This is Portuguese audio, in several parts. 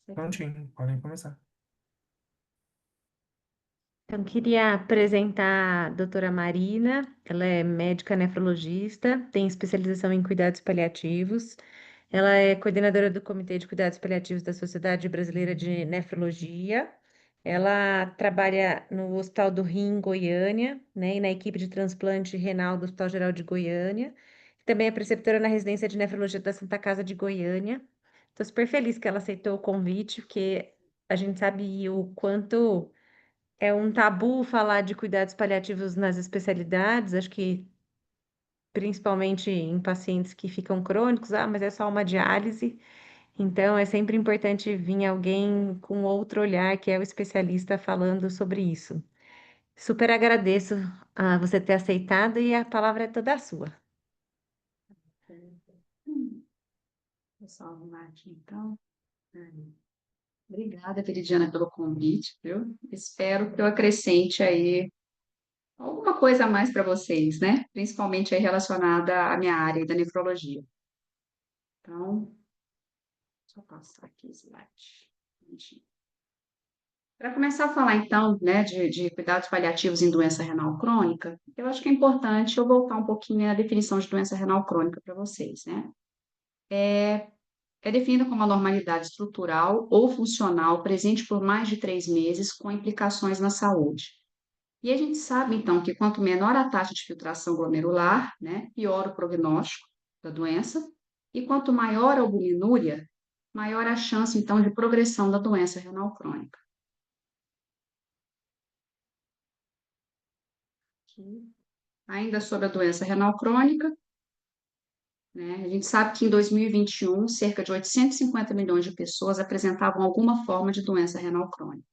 Prontinho, podem começar. Então, queria apresentar a doutora Marina. Ela é médica nefrologista, tem especialização em cuidados paliativos. Ela é coordenadora do Comitê de Cuidados Paliativos da Sociedade Brasileira de Nefrologia. Ela trabalha no Hospital do Rim, Goiânia, né, e na equipe de transplante renal do Hospital Geral de Goiânia. Também é preceptora na residência de nefrologia da Santa Casa de Goiânia. Estou super feliz que ela aceitou o convite, porque a gente sabe o quanto é um tabu falar de cuidados paliativos nas especialidades, acho que principalmente em pacientes que ficam crônicos, mas é só uma diálise. Então, é sempre importante vir alguém com outro olhar, que é o especialista falando sobre isso. Super agradeço a você ter aceitado e a palavra é toda sua. Pessoal, arrumar aqui, então. Obrigada, Veridiana, pelo convite, viu? Espero que eu acrescente aí alguma coisa a mais para vocês, né? Principalmente aí relacionada à minha área da nefrologia. Então, deixa eu passar aqui o slide. Para começar a falar, então, né, de cuidados paliativos em doença renal crônica, eu acho que é importante eu voltar um pouquinho na definição de doença renal crônica para vocês, né? É definida como a normalidade estrutural ou funcional presente por mais de 3 meses com implicações na saúde. E a gente sabe, então, que quanto menor a taxa de filtração glomerular, né, pior o prognóstico da doença, e quanto maior a albuminúria, maior a chance, então, de progressão da doença renal crônica. Aqui. Ainda sobre a doença renal crônica, né, a gente sabe que em 2021, cerca de 850 milhões de pessoas apresentavam alguma forma de doença renal crônica.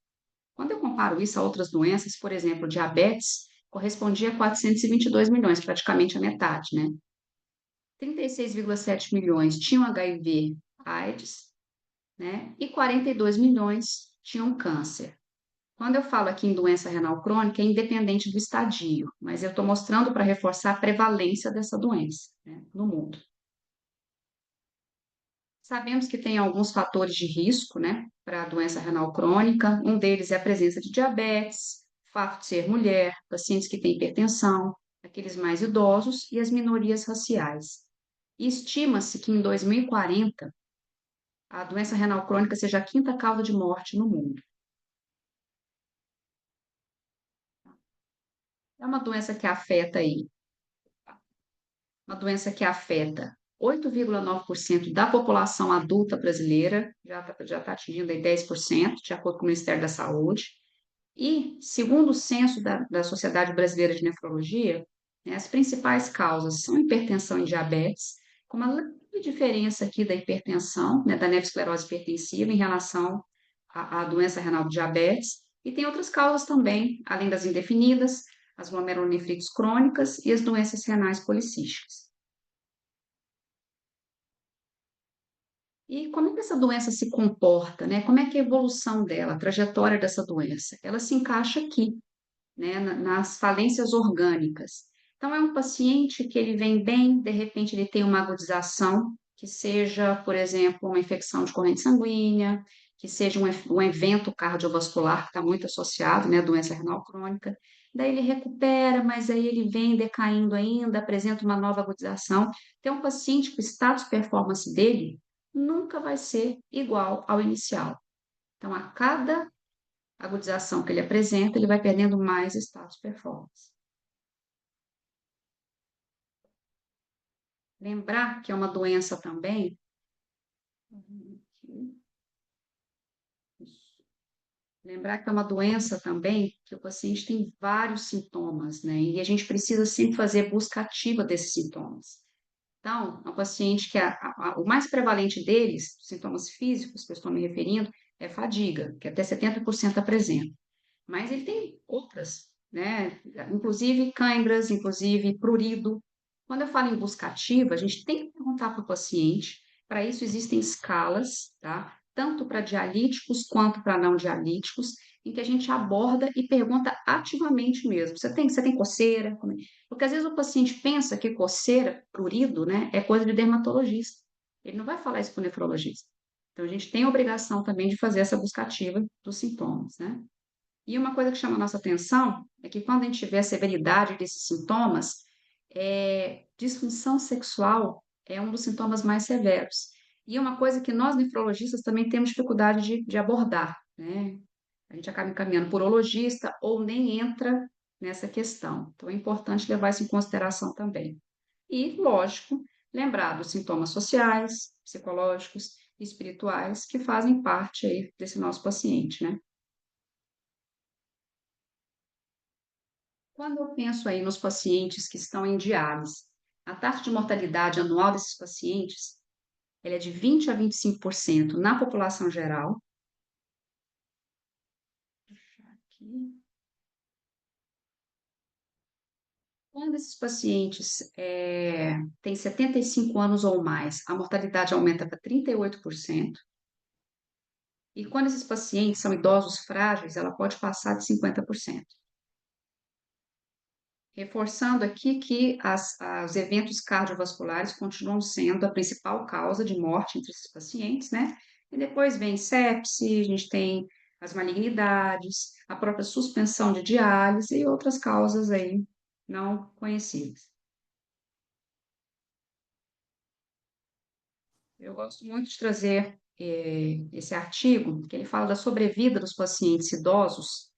Quando eu comparo isso a outras doenças, por exemplo, diabetes, correspondia a 422 milhões, praticamente a metade, né? 36,7 milhões tinham HIV, AIDS, né? E 42 milhões tinham câncer. Quando eu falo aqui em doença renal crônica, é independente do estadio, mas eu estou mostrando para reforçar a prevalência dessa doença, né, no mundo. Sabemos que tem alguns fatores de risco, né, para a doença renal crônica. Um deles é a presença de diabetes, o fato de ser mulher, pacientes que têm hipertensão, aqueles mais idosos e as minorias raciais. E estima-se que em 2040 a doença renal crônica seja a quinta causa de morte no mundo. É uma doença que afeta aí, uma doença que afeta 8,9% da população adulta brasileira, já tá atingindo aí 10%, de acordo com o Ministério da Saúde. E, segundo o censo da Sociedade Brasileira de Nefrologia, né, as principais causas são hipertensão e diabetes, com uma leve diferença aqui da hipertensão, né, da nefroesclerose hipertensiva em relação à doença renal do diabetes, e tem outras causas também, além das indefinidas, as glomerulonefrites crônicas e as doenças renais policísticas. E como é que essa doença se comporta, né? Como é que é a evolução dela, a trajetória dessa doença? Ela se encaixa aqui, né, nas falências orgânicas. Então, é um paciente que ele vem bem, de repente ele tem uma agudização, que seja, por exemplo, uma infecção de corrente sanguínea, que seja um evento cardiovascular, que está muito associado, né, à doença renal crônica. Daí ele recupera, mas aí ele vem decaindo ainda, apresenta uma nova agudização. Tem um paciente que o status performance dele nunca vai ser igual ao inicial. Então, a cada agudização que ele apresenta, ele vai perdendo mais status performance. Lembrar que é uma doença também. Lembrar que é uma doença também que o paciente tem vários sintomas, né? E a gente precisa sempre fazer busca ativa desses sintomas. Então, é um paciente que o mais prevalente deles, sintomas físicos que eu estou me referindo, é fadiga, que até 70% apresenta. Mas ele tem outras, né? Inclusive câimbras, inclusive prurido. Quando eu falo em busca ativa, a gente tem que perguntar para o paciente. Para isso existem escalas, tá? Tanto para dialíticos quanto para não dialíticos, em que a gente aborda e pergunta ativamente mesmo. Você tem coceira? Porque às vezes o paciente pensa que coceira, prurido, né, é coisa de dermatologista. Ele não vai falar isso para o nefrologista. Então, a gente tem a obrigação também de fazer essa busca ativa dos sintomas, né? E uma coisa que chama a nossa atenção é que quando a gente vê a severidade desses sintomas, disfunção sexual é um dos sintomas mais severos. E é uma coisa que nós, nefrologistas, também temos dificuldade de abordar, né? A gente acaba encaminhando por urologista ou nem entra nessa questão. Então, é importante levar isso em consideração também. E, lógico, lembrar dos sintomas sociais, psicológicos e espirituais que fazem parte aí desse nosso paciente, né? Quando eu penso aí nos pacientes que estão em diálise, a taxa de mortalidade anual desses pacientes, ela é de 20 a 25% na população geral. Aqui. Quando esses pacientes têm 75 anos ou mais, a mortalidade aumenta para 38%. E quando esses pacientes são idosos frágeis, ela pode passar de 50%. Reforçando aqui que os eventos cardiovasculares continuam sendo a principal causa de morte entre esses pacientes, né? E depois vem sepse, a gente tem as malignidades, a própria suspensão de diálise e outras causas aí não conhecidas. Eu gosto muito de trazer esse artigo, que ele fala da sobrevida dos pacientes idosos,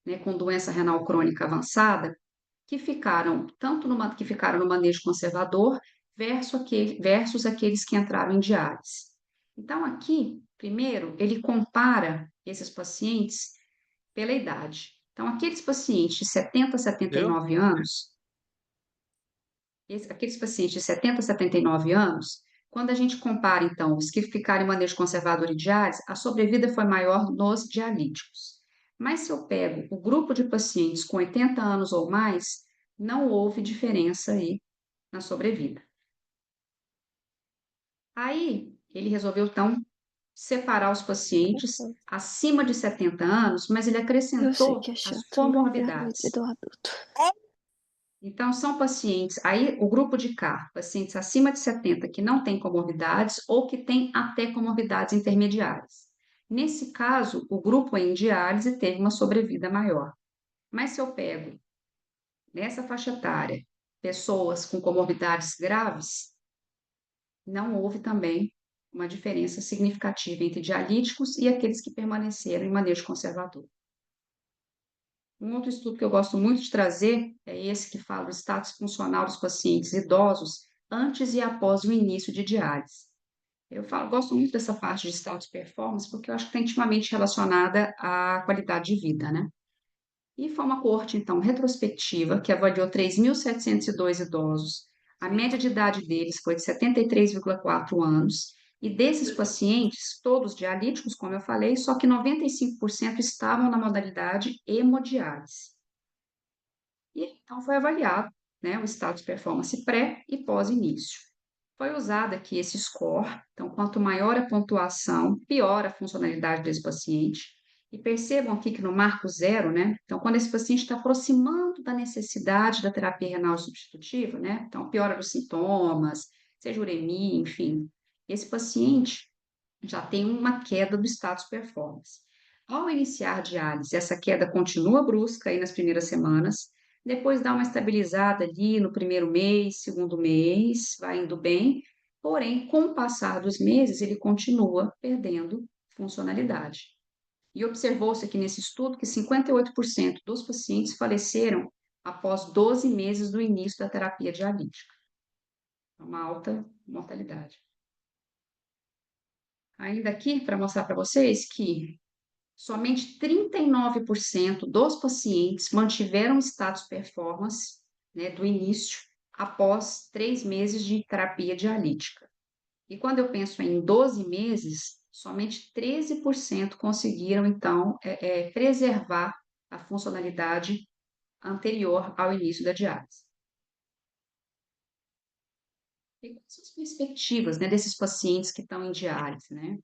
né, com doença renal crônica avançada, que ficaram no manejo conservador versus aqueles que entraram em diálise. Então, aqui, primeiro, ele compara esses pacientes pela idade. Então, aqueles pacientes de 70 a Eu? 79 anos, aqueles pacientes de 70 a 79 anos, quando a gente compara, então, os que ficaram em manejo conservador e diálise, a sobrevida foi maior nos dialíticos. Mas se eu pego o grupo de pacientes com 80 anos ou mais, não houve diferença aí na sobrevida. Aí, ele resolveu, então, separar os pacientes acima de 70 anos, mas ele Eu sei acrescentou que é as chato, mas é a vida comorbidades. do adulto. Então, são pacientes, aí o grupo de cá, pacientes acima de 70 que não têm comorbidades ou que têm até comorbidades intermediárias. Nesse caso, o grupo em diálise teve uma sobrevida maior. Mas se eu pego nessa faixa etária pessoas com comorbidades graves, não houve também uma diferença significativa entre dialíticos e aqueles que permaneceram em manejo conservador. Um outro estudo que eu gosto muito de trazer é esse que fala do status funcional dos pacientes idosos antes e após o início de diálise. Gosto muito dessa parte de status performance porque eu acho que está intimamente relacionada à qualidade de vida, né? E foi uma coorte, então, retrospectiva que avaliou 3.702 idosos. A média de idade deles foi de 73,4 anos. E desses pacientes, todos dialíticos, como eu falei, só que 95% estavam na modalidade hemodiálise. E então foi avaliado, né, o status performance pré e pós-início. Foi usado aqui esse score, então quanto maior a pontuação, pior a funcionalidade desse paciente. E percebam aqui que no marco zero, né, então quando esse paciente está aproximando da necessidade da terapia renal substitutiva, né, então piora dos sintomas, seja uremia, enfim, esse paciente já tem uma queda do status performance. Ao iniciar diálise, essa queda continua brusca aí nas primeiras semanas, depois dá uma estabilizada ali no primeiro mês, segundo mês, vai indo bem, porém, com o passar dos meses, ele continua perdendo funcionalidade. E observou-se aqui nesse estudo que 58% dos pacientes faleceram após 12 meses do início da terapia dialítica. Uma alta mortalidade. Ainda aqui, para mostrar para vocês que somente 39% dos pacientes mantiveram status performance, né, do início após 3 meses de terapia dialítica. E quando eu penso em 12 meses, somente 13% conseguiram, então, preservar a funcionalidade anterior ao início da diálise. E quais são as perspectivas, né, desses pacientes que estão em diálise, né?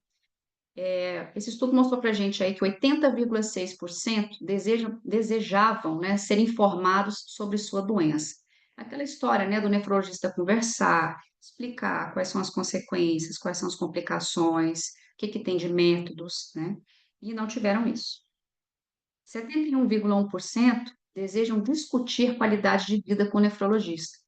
Esse estudo mostrou para a gente aí que 80,6% desejavam, né, ser informados sobre sua doença. Aquela história, né, do nefrologista conversar, explicar quais são as consequências, quais são as complicações, que tem de métodos, né? E não tiveram isso. 71,1% desejam discutir qualidade de vida com o nefrologista.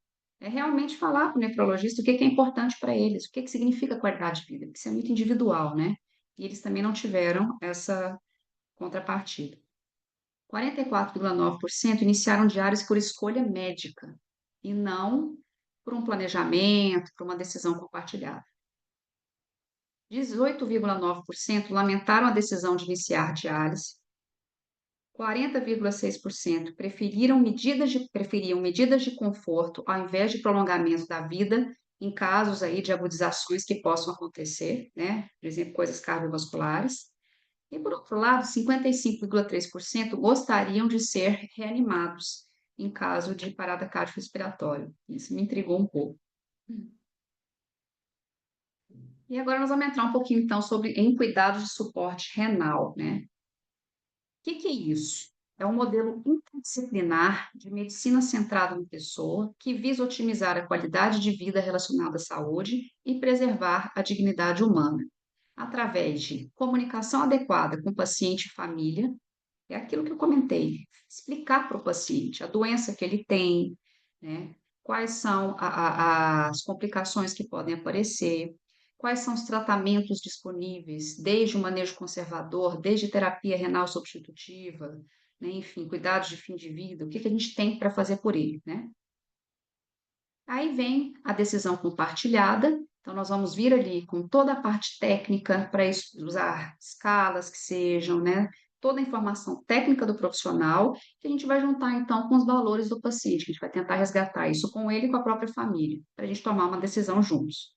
É realmente falar com o nefrologista o que é importante para eles, o que significa qualidade de vida, porque isso é muito individual, né? E eles também não tiveram essa contrapartida. 44,9% iniciaram diários por escolha médica e não por um planejamento, por uma decisão compartilhada. 18,9% lamentaram a decisão de iniciar diálise. 40,6% preferiam medidas de conforto ao invés de prolongamento da vida em casos aí de agudizações que possam acontecer, né? Por exemplo, coisas cardiovasculares. E, por outro lado, 55,3% gostariam de ser reanimados em caso de parada cardiorrespiratória. Isso me intrigou um pouco. E agora nós vamos entrar um pouquinho, então, em cuidados de suporte renal, né? O que é isso? É um modelo interdisciplinar de medicina centrada na pessoa que visa otimizar a qualidade de vida relacionada à saúde e preservar a dignidade humana, através de comunicação adequada com o paciente e família. É aquilo que eu comentei, explicar para o paciente a doença que ele tem, né? Quais são as complicações que podem aparecer, quais são os tratamentos disponíveis, desde o manejo conservador, desde terapia renal substitutiva, né? Enfim, cuidados de fim de vida, o que a gente tem para fazer por ele, né? Aí vem a decisão compartilhada, então nós vamos vir ali com toda a parte técnica para usar escalas que sejam, né? Toda a informação técnica do profissional, que a gente vai juntar então com os valores do paciente, que a gente vai tentar resgatar isso com ele e com a própria família, para a gente tomar uma decisão juntos.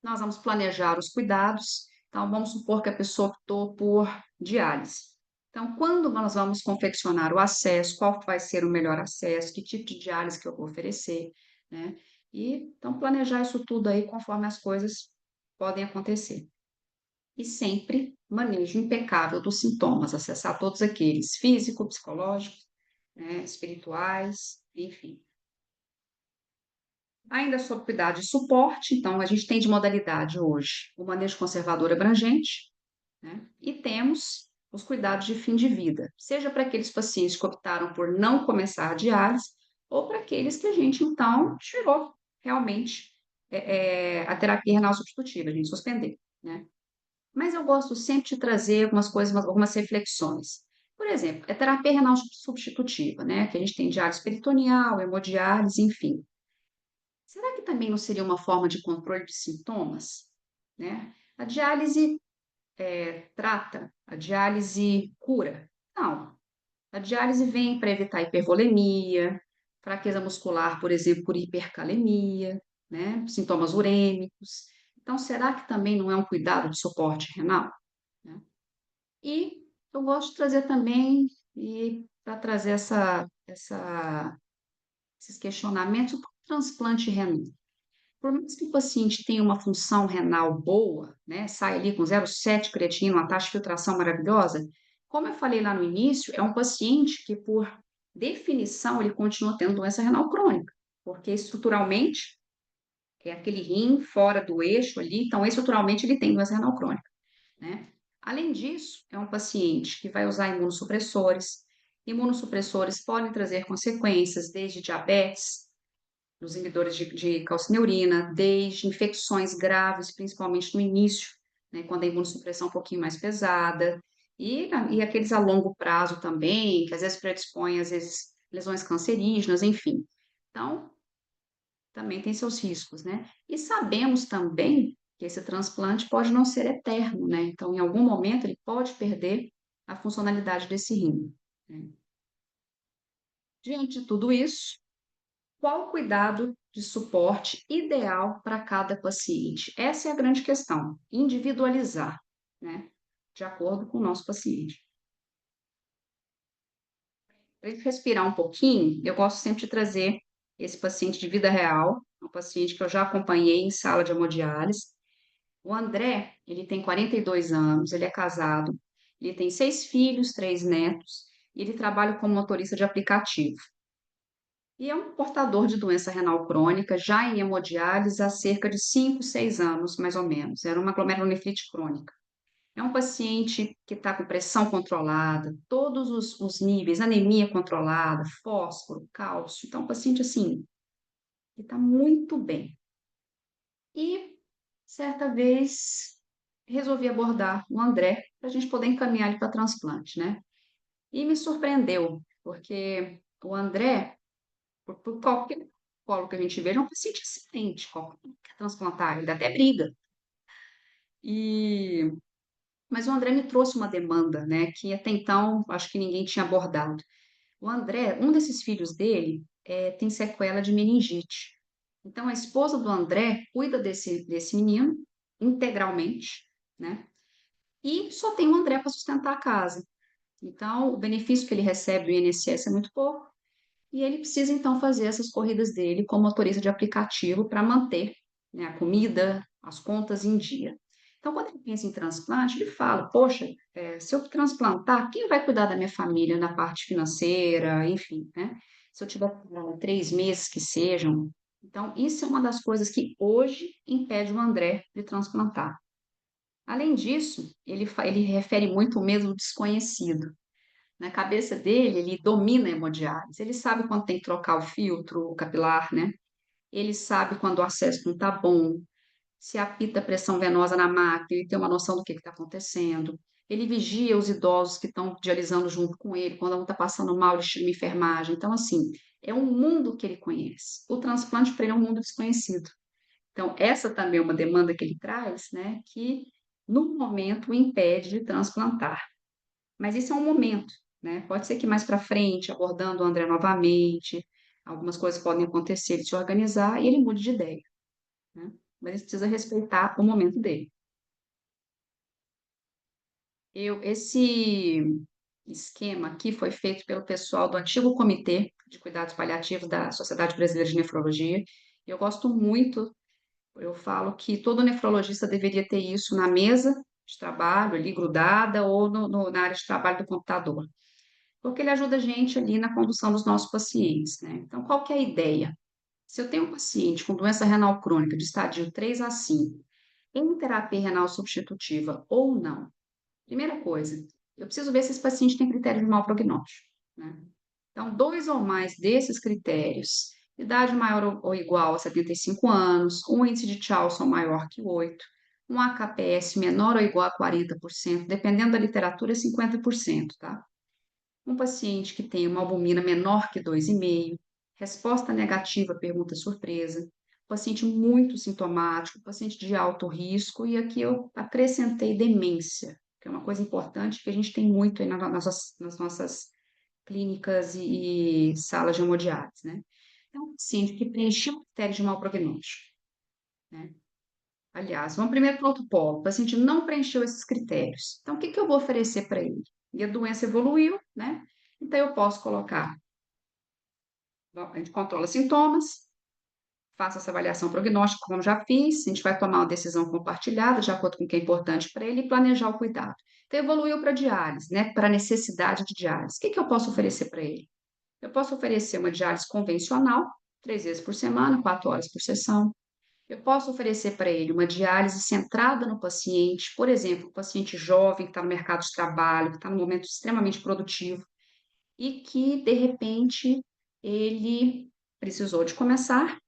Nós vamos planejar os cuidados, então vamos supor que a pessoa optou por diálise. Então, quando nós vamos confeccionar o acesso, qual vai ser o melhor acesso, que tipo de diálise que eu vou oferecer, né? E então planejar isso tudo aí conforme as coisas podem acontecer. E sempre manejo impecável dos sintomas, acessar todos aqueles físico, psicológicos, né, espirituais, enfim. Ainda sob cuidado de suporte, então a gente tem de modalidade hoje o manejo conservador abrangente, né? E temos os cuidados de fim de vida, seja para aqueles pacientes que optaram por não começar a diálise, ou para aqueles que a gente, então, tirou realmente a terapia renal substitutiva, a gente suspendeu, né? Mas eu gosto sempre de trazer algumas coisas, algumas reflexões. Por exemplo, a terapia renal substitutiva, né? Que a gente tem diálise peritoneal, hemodiálise, enfim. Será que também não seria uma forma de controle de sintomas, né? A diálise trata, a diálise cura? Não. A diálise vem para evitar hipervolemia, fraqueza muscular, por exemplo, por hipercalemia, né? Sintomas urêmicos. Então, será que também não é um cuidado de suporte renal, né? E eu gosto de trazer também, e para trazer esses questionamentos, o transplante renal. Por mais que o paciente tenha uma função renal boa, né, sai ali com 0,7 creatinina, uma taxa de filtração maravilhosa, como eu falei lá no início, é um paciente que, por definição, ele continua tendo doença renal crônica, porque estruturalmente é aquele rim fora do eixo ali, então estruturalmente ele tem doença renal crônica, né? Além disso, é um paciente que vai usar imunossupressores. Imunossupressores podem trazer consequências desde diabetes, nos inibidores de calcineurina, desde infecções graves, principalmente no início, né, quando a imunossupressão é um pouquinho mais pesada, e aqueles a longo prazo também, que às vezes predispõem, às vezes, lesões cancerígenas, enfim. Então, também tem seus riscos, né? E sabemos também que esse transplante pode não ser eterno, né? Então, em algum momento, ele pode perder a funcionalidade desse rim, né? Diante de tudo isso, qual o cuidado de suporte ideal para cada paciente? Essa é a grande questão, individualizar, né? De acordo com o nosso paciente. Para ele respirar um pouquinho, eu gosto sempre de trazer esse paciente de vida real, um paciente que eu já acompanhei em sala de hemodiálise. O André, ele tem 42 anos, ele é casado, ele tem 6 filhos, 3 netos, e ele trabalha como motorista de aplicativo. e é um portador de doença renal crônica, já em hemodiálise há cerca de 5, 6 anos, mais ou menos. Era uma glomerulonefrite crônica. É um paciente que está com pressão controlada, todos os níveis, anemia controlada, fósforo, cálcio. Então, um paciente assim, que está muito bem. E certa vez resolvi abordar o André para a gente poder encaminhar ele para transplante, né? E me surpreendeu, porque o André, por qualquer colo que a gente veja, é um paciente excelente, qualquer um quer transplantar, ele dá até briga. E mas o André me trouxe uma demanda, né, que até então acho que ninguém tinha abordado. O André, um desses filhos dele, tem sequela de meningite. Então, a esposa do André cuida desse menino integralmente, né? E só tem o André para sustentar a casa. Então, o benefício que ele recebe do INSS é muito pouco. E ele precisa, então, fazer essas corridas dele como motorista de aplicativo para manter, né, a comida, as contas em dia. Então, quando ele pensa em transplante, ele fala: Poxa, se eu transplantar, quem vai cuidar da minha família na parte financeira, enfim, né? Se eu tiver 3 meses que sejam. Então, isso é uma das coisas que hoje impede o André de transplantar. Além disso, ele refere muito o medo do desconhecido. Na cabeça dele, ele domina a hemodiálise. Ele sabe quando tem que trocar o filtro capilar, né? Ele sabe quando o acesso não está bom, se apita a pressão venosa na máquina, ele tem uma noção do que está acontecendo. Ele vigia os idosos que estão dialisando junto com ele, quando um está passando mal, ele chama enfermagem. Então, assim, é um mundo que ele conhece. O transplante para ele é um mundo desconhecido. Então, essa também é uma demanda que ele traz, né, que no momento o impede de transplantar. Mas isso é um momento, né? Pode ser que mais para frente, abordando o André novamente, algumas coisas podem acontecer, ele se organizar e ele mude de ideia, né? Mas ele precisa respeitar o momento dele. Esse esquema aqui foi feito pelo pessoal do antigo Comitê de Cuidados Paliativos da Sociedade Brasileira de Nefrologia. Eu gosto muito, eu falo que todo nefrologista deveria ter isso na mesa de trabalho, ali grudada, ou na área de trabalho do computador, porque ele ajuda a gente ali na condução dos nossos pacientes, né? Então, qual que é a ideia? Se eu tenho um paciente com doença renal crônica de estádio 3 a 5, em terapia renal substitutiva ou não, primeira coisa, eu preciso ver se esse paciente tem critério de mau prognóstico, né? Então, dois ou mais desses critérios, idade maior ou igual a 75 anos, um índice de Charlson maior que 8, um AKPS menor ou igual a 40%, dependendo da literatura, é 50%, tá? Um paciente que tem uma albumina menor que 2,5, resposta negativa à pergunta surpresa, paciente muito sintomático, paciente de alto risco, e aqui eu acrescentei demência, que é uma coisa importante que a gente tem muito aí nas nossas clínicas e salas de hemodiálise, né? Então, um paciente que preencheu o critério de mau prognóstico, né? Aliás, vamos primeiro para o outro polo. O paciente não preencheu esses critérios. Então, o que que eu vou oferecer para ele? E a doença evoluiu, né? Então, eu posso colocar, a gente controla sintomas, faça essa avaliação prognóstica, como já fiz, a gente vai tomar uma decisão compartilhada, de acordo com o que é importante para ele, e planejar o cuidado. Então, evoluiu para diálise, né? Para necessidade de diálise. O que que eu posso oferecer para ele? Eu posso oferecer uma diálise convencional, 3 vezes por semana, 4 horas por sessão. Eu posso oferecer para ele uma diálise centrada no paciente, por exemplo, um paciente jovem que está no mercado de trabalho, que está num momento extremamente produtivo e que, de repente, ele precisou de começar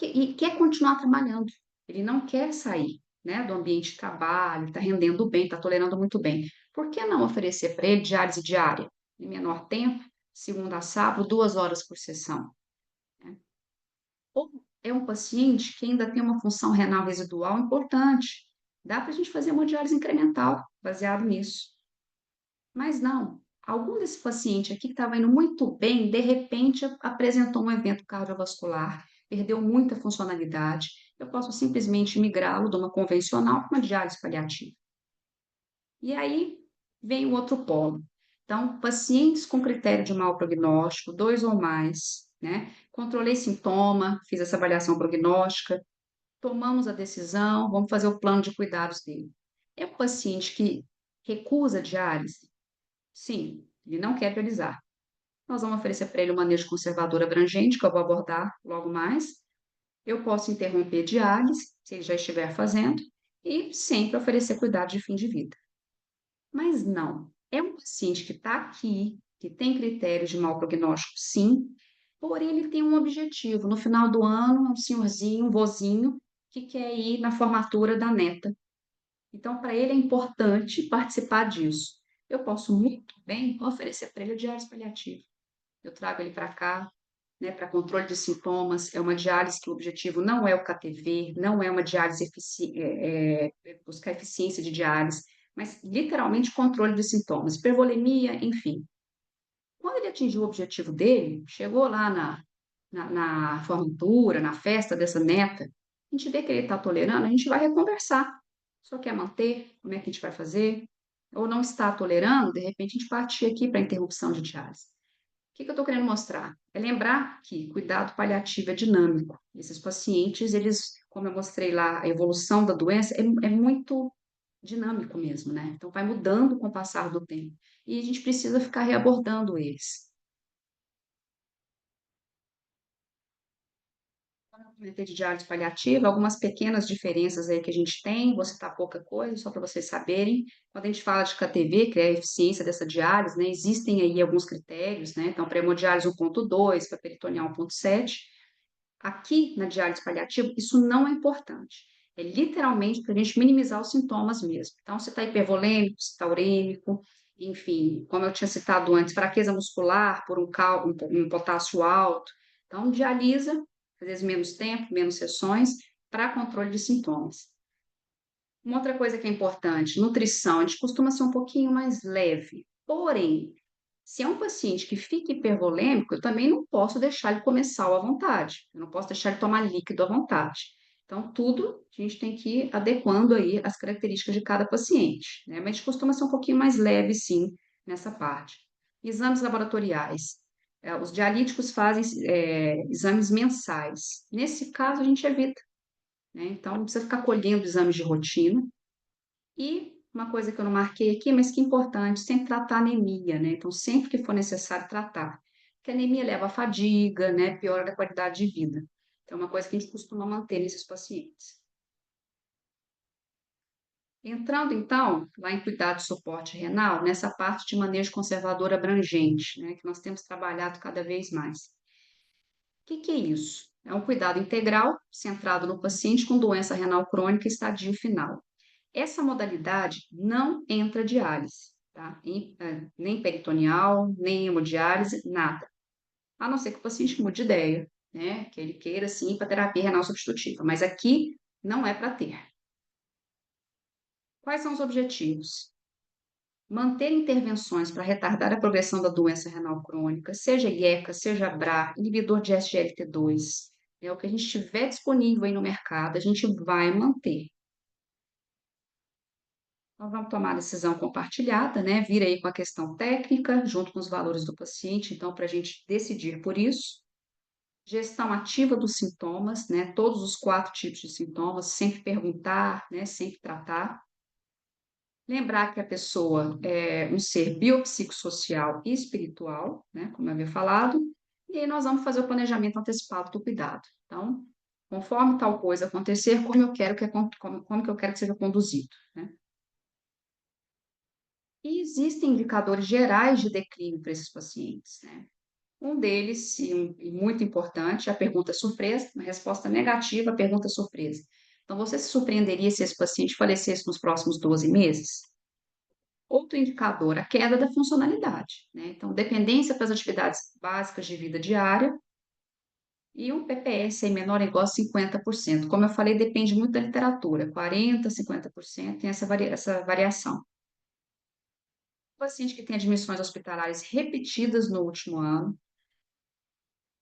e quer continuar trabalhando. Ele não quer sair, né, do ambiente de trabalho, está rendendo bem, está tolerando muito bem. Por que não oferecer para ele diálise diária, em menor tempo, segunda a sábado, 2 horas por sessão, né? Ou é um paciente que ainda tem uma função renal residual importante. Dá para a gente fazer uma diálise incremental baseado nisso. Mas não, algum desse paciente aqui que estava indo muito bem, de repente apresentou um evento cardiovascular, perdeu muita funcionalidade. Eu posso simplesmente migrá-lo de uma convencional para uma diálise paliativa. E aí vem o outro polo. Então, pacientes com critério de mau prognóstico, dois ou mais, né? Controlei sintoma, fiz essa avaliação prognóstica, tomamos a decisão, vamos fazer o plano de cuidados dele. É um paciente que recusa diálise? Sim, ele não quer dialisar. Nós vamos oferecer para ele um manejo conservador abrangente, que eu vou abordar logo mais. Eu posso interromper diálise, se ele já estiver fazendo, e sempre oferecer cuidado de fim de vida. Mas não, é um paciente que está aqui, que tem critérios de mau prognóstico, sim, porém ele tem um objetivo. No final do ano, é um senhorzinho, um vozinho, que quer ir na formatura da neta. Então, para ele é importante participar disso. Eu posso muito bem oferecer para ele a diálise paliativa. Eu trago ele para cá, né, para controle de sintomas. É uma diálise que o objetivo não é o KTV, não é uma diálise buscar eficiência de diálise, mas literalmente controle de sintomas, hipervolemia, enfim. Quando ele atingiu o objetivo dele, chegou lá na formatura, na festa dessa neta, a gente vê que ele está tolerando, a gente vai reconversar. Só quer manter? Como é que a gente vai fazer? Ou não está tolerando, de repente a gente partir aqui para interrupção de diálise. O que que eu estou querendo mostrar? É lembrar que cuidado paliativo é dinâmico. Esses pacientes, eles, como eu mostrei lá, a evolução da doença é muito dinâmico mesmo, né? Então, vai mudando com o passar do tempo. E a gente precisa ficar reabordando eles. Comitê de diálise paliativa, algumas pequenas diferenças aí que a gente tem, vou citar pouca coisa, só para vocês saberem. Quando a gente fala de KTV, que é a eficiência dessa diálise, né, existem aí alguns critérios, né? Então, para hemodiálise 1.2, para peritoneal 1.7. Aqui na diálise paliativa, isso não é importante. É literalmente para a gente minimizar os sintomas mesmo. Então, se está hipervolêmico, se está urêmico, enfim, como eu tinha citado antes, fraqueza muscular por um potássio alto. Então, dialisa, às vezes menos tempo, menos sessões, para controle de sintomas. Uma outra coisa que é importante, nutrição, a gente costuma ser um pouquinho mais leve. Porém, se é um paciente que fica hipervolêmico, eu também não posso deixar ele comer sal à vontade. Eu não posso deixar ele tomar líquido à vontade. Então, tudo a gente tem que ir adequando aí as características de cada paciente, né? Mas a gente costuma ser um pouquinho mais leve, sim, nessa parte. Exames laboratoriais. Os dialíticos fazem exames mensais. Nesse caso, a gente evita, né? Então, não precisa ficar colhendo exames de rotina. E uma coisa que eu não marquei aqui, mas que é importante, sempre tratar anemia, né? Então, sempre que for necessário tratar. Porque a anemia leva à fadiga, né? Piora da qualidade de vida. Então, é uma coisa que a gente costuma manter nesses pacientes. Entrando, então, lá em cuidado de suporte renal, nessa parte de manejo conservador abrangente, né? Que nós temos trabalhado cada vez mais. O que que é isso? É um cuidado integral, centrado no paciente com doença renal crônica estadio final. Essa modalidade não entra diálise, tá? Nem peritoneal, nem hemodiálise, nada. A não ser que o paciente mude de ideia, né? Que ele queira, sim, ir para terapia renal substitutiva. Mas aqui não é para ter. Quais são os objetivos? Manter intervenções para retardar a progressão da doença renal crônica, seja IECA, seja BRA, inibidor de SGLT2. É o que a gente tiver disponível aí no mercado, a gente vai manter. Nós vamos tomar a decisão compartilhada, né? Vir aí com a questão técnica, junto com os valores do paciente, então, para a gente decidir por isso. Gestão ativa dos sintomas, né? Todos os 4 tipos de sintomas, sempre perguntar, né? Sempre tratar. Lembrar que a pessoa é um ser biopsicossocial e espiritual, né? Como eu havia falado. E aí nós vamos fazer o planejamento antecipado do cuidado. Então, conforme tal coisa acontecer, como que eu quero que seja conduzido, né? E existem indicadores gerais de declínio para esses pacientes, né? Um deles, e muito importante, é a pergunta surpresa, uma resposta negativa à pergunta surpresa. Então, você se surpreenderia se esse paciente falecesse nos próximos 12 meses? Outro indicador, a queda da funcionalidade, né? Então, dependência para as atividades básicas de vida diária e um PPS aí menor ou igual a 50%. Como eu falei, depende muito da literatura, 40%, 50% tem essa variação. Paciente que tem admissões hospitalares repetidas no último ano,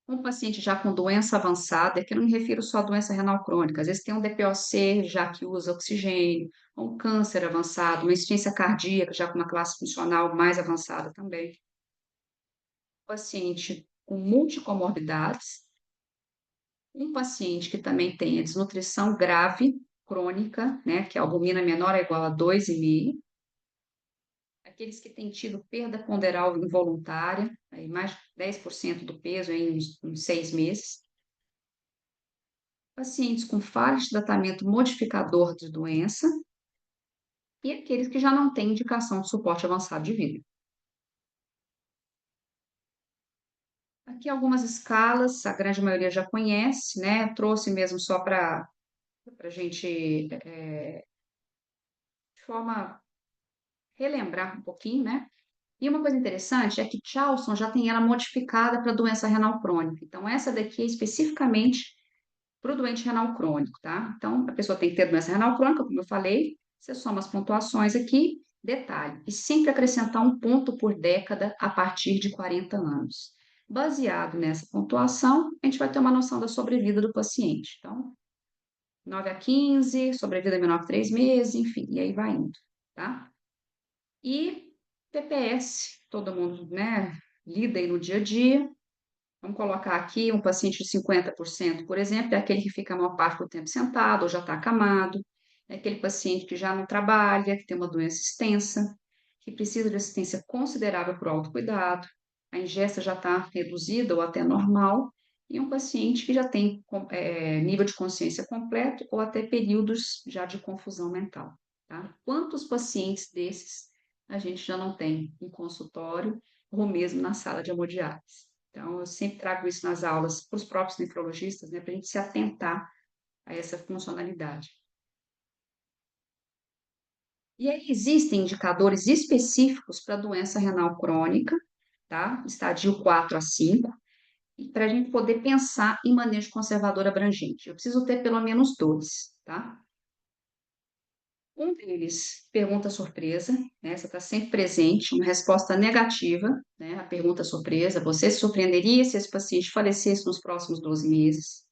um paciente já com doença avançada, que eu não me refiro só à doença renal crônica, às vezes tem um DPOC já que usa oxigênio, um câncer avançado, uma insuficiência cardíaca já com uma classe funcional mais avançada também. Paciente com multicomorbidades, um paciente que também tem a desnutrição grave, crônica, né, que a albumina menor ou igual a 2,5. aqueles que têm tido perda ponderal involuntária, aí mais de 10% do peso em uns 6 meses, pacientes com falha de tratamento modificador de doença e aqueles que já não têm indicação de suporte avançado de vida. Aqui algumas escalas, a grande maioria já conhece, né? Trouxe mesmo só para a gente, de forma, relembrar um pouquinho, né? E uma coisa interessante é que Charlson já tem ela modificada para doença renal crônica. Então, essa daqui é especificamente para o doente renal crônico, tá? Então, a pessoa tem que ter doença renal crônica, como eu falei, você soma as pontuações aqui, detalhe, e sempre acrescentar um ponto por década a partir de 40 anos. Baseado nessa pontuação, a gente vai ter uma noção da sobrevida do paciente. Então, 9 a 15, sobrevida menor que 3 meses, enfim, e aí vai indo, tá? E TPS, todo mundo, né, lida aí no dia a dia. Vamos colocar aqui um paciente de 50%, por exemplo, é aquele que fica a maior parte do tempo sentado ou já está acamado, é aquele paciente que já não trabalha, que tem uma doença extensa, que precisa de assistência considerável por autocuidado, a ingesta já está reduzida ou até normal, e um paciente que já tem nível de consciência completo ou até períodos já de confusão mental. Tá? Quantos pacientes desses a gente já não tem em consultório ou mesmo na sala de hemodiálise? Então, eu sempre trago isso nas aulas para os próprios nefrologistas, né, para a gente se atentar a essa funcionalidade. E aí existem indicadores específicos para doença renal crônica, tá? Estadio 4 a 5, e para a gente poder pensar em manejo conservador abrangente. Eu preciso ter pelo menos dois, tá? Um deles, pergunta surpresa, né? Essa está sempre presente, uma resposta negativa, né? A pergunta surpresa, você se surpreenderia se esse paciente falecesse nos próximos 12 meses?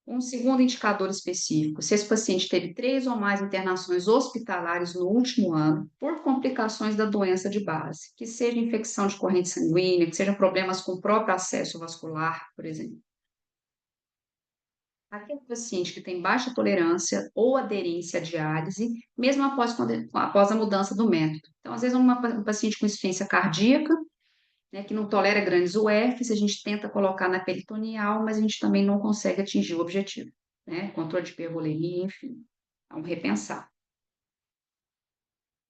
Um segundo indicador específico, se esse paciente teve 3 ou mais internações hospitalares no último ano por complicações da doença de base, que seja infecção de corrente sanguínea, que sejam problemas com o próprio acesso vascular, por exemplo. Aquele paciente que tem baixa tolerância ou aderência à diálise, mesmo após a mudança do método. Então, às vezes, um paciente com insuficiência cardíaca, né, que não tolera grandes UFs, a gente tenta colocar na peritoneal, mas a gente também não consegue atingir o objetivo, né? Controle de hipervolemia, enfim, vamos repensar.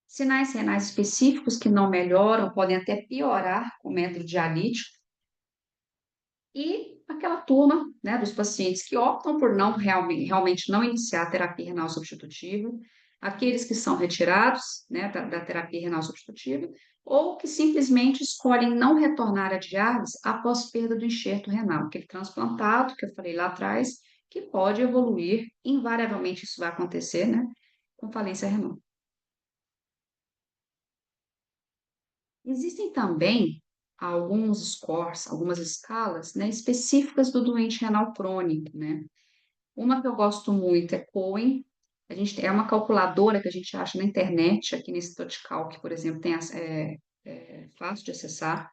Sinais renais específicos que não melhoram, podem até piorar com o método dialítico, e aquela turma, né, dos pacientes que optam por não realmente não iniciar a terapia renal substitutiva, aqueles que são retirados, né, da terapia renal substitutiva, ou que simplesmente escolhem não retornar à diálise após perda do enxerto renal, aquele transplantado que eu falei lá atrás, que pode evoluir, invariavelmente isso vai acontecer, né, com falência renal. Existem também alguns scores, algumas escalas, né, específicas do doente renal crônico, né? Uma que eu gosto muito é Cohen. A gente é uma calculadora que a gente acha na internet, aqui nesse TotiCalc, por exemplo, é fácil de acessar,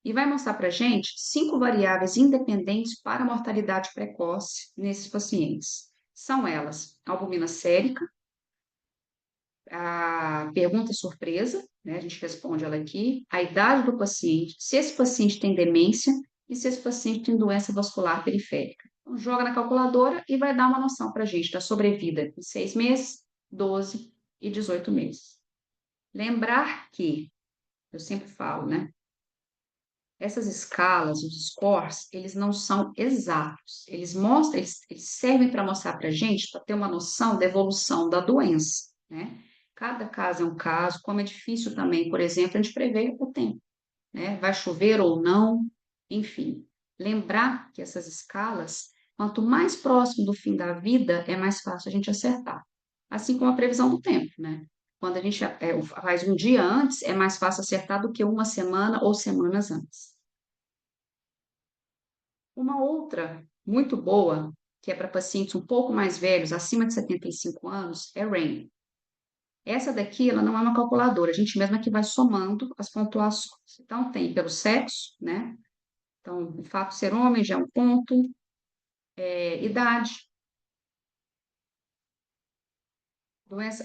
e vai mostrar para a gente 5 variáveis independentes para a mortalidade precoce nesses pacientes. São elas: a albumina sérica, a pergunta surpresa, né? A gente responde ela aqui, a idade do paciente, se esse paciente tem demência e se esse paciente tem doença vascular periférica. Então, joga na calculadora e vai dar uma noção para a gente da sobrevida em 6 meses, 12 e 18 meses. Lembrar que, eu sempre falo, né? Essas escalas, os scores, eles não são exatos. Eles mostram, eles servem para mostrar para a gente, para ter uma noção da evolução da doença, né? Cada caso é um caso, como é difícil também, por exemplo, a gente prever o tempo, né? Vai chover ou não, enfim. Lembrar que essas escalas, quanto mais próximo do fim da vida, é mais fácil a gente acertar. Assim como a previsão do tempo, né? Quando a gente faz um dia antes, é mais fácil acertar do que uma semana ou semanas antes. Uma outra muito boa, que é para pacientes um pouco mais velhos, acima de 75 anos, é RAIN. Essa daqui, ela não é uma calculadora, a gente mesma que vai somando as pontuações. Então, tem pelo sexo, né? Então, o fato de ser homem já é um ponto, idade,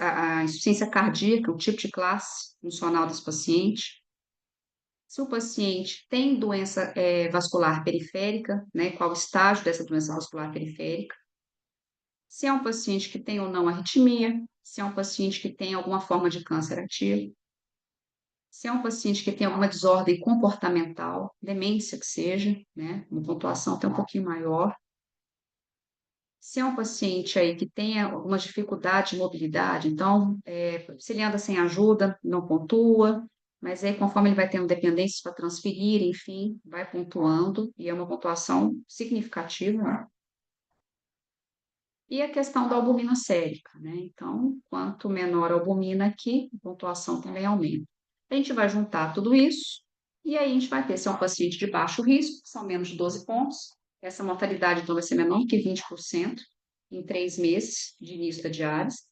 a insuficiência cardíaca, o tipo de classe funcional desse paciente. Se o paciente tem doença vascular periférica, né, qual o estágio dessa doença vascular periférica. Se é um paciente que tem ou não arritmia, se é um paciente que tem alguma forma de câncer ativo, se é um paciente que tem alguma desordem comportamental, demência que seja, né, uma pontuação até um pouquinho maior. Se é um paciente aí que tenha alguma dificuldade de mobilidade, então, se ele anda sem ajuda, não pontua, mas aí conforme ele vai tendo dependências para transferir, enfim, vai pontuando, e é uma pontuação significativa, né? E a questão da albumina sérica, né? Então, quanto menor a albumina aqui, a pontuação também aumenta. A gente vai juntar tudo isso, e aí a gente vai ter, se é um paciente de baixo risco, são menos de 12 pontos, essa mortalidade então vai ser menor que 20% em 3 meses de início da diálise.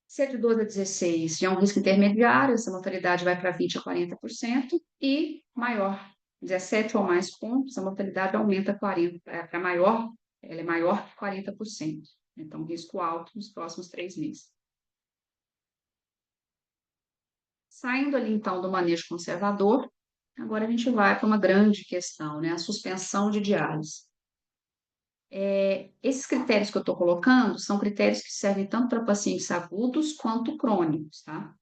Se é de 12 a 16, já é um risco intermediário, essa mortalidade vai para 20 a 40%, e maior, 17 ou mais pontos, a mortalidade aumenta 40, para maior, ela é maior que 40%. Então, risco alto nos próximos 3 meses. Saindo ali, então, do manejo conservador, agora a gente vai para uma grande questão, né? A suspensão de diálise. Esses critérios que eu estou colocando são critérios que servem tanto para pacientes agudos quanto crônicos, tá?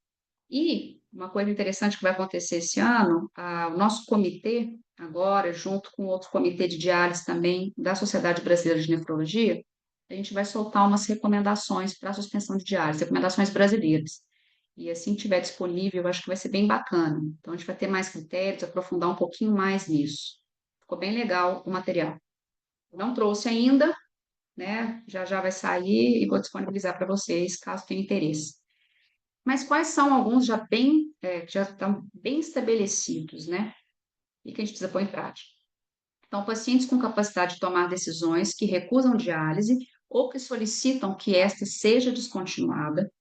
E uma coisa interessante que vai acontecer esse ano, o nosso comitê, agora, junto com outro comitê de diálise também da Sociedade Brasileira de Nefrologia, a gente vai soltar umas recomendações para a suspensão de diálise, recomendações brasileiras. E assim que estiver disponível, eu acho que vai ser bem bacana. Então, a gente vai ter mais critérios, aprofundar um pouquinho mais nisso. Ficou bem legal o material. Não trouxe ainda, né? Já já vai sair e vou disponibilizar para vocês, caso tenham interesse. Mas quais são alguns que já estão bem estabelecidos, né? E que a gente precisa pôr em prática? Então, pacientes com capacidade de tomar decisões que recusam diálise ou que solicitam que esta seja descontinuada.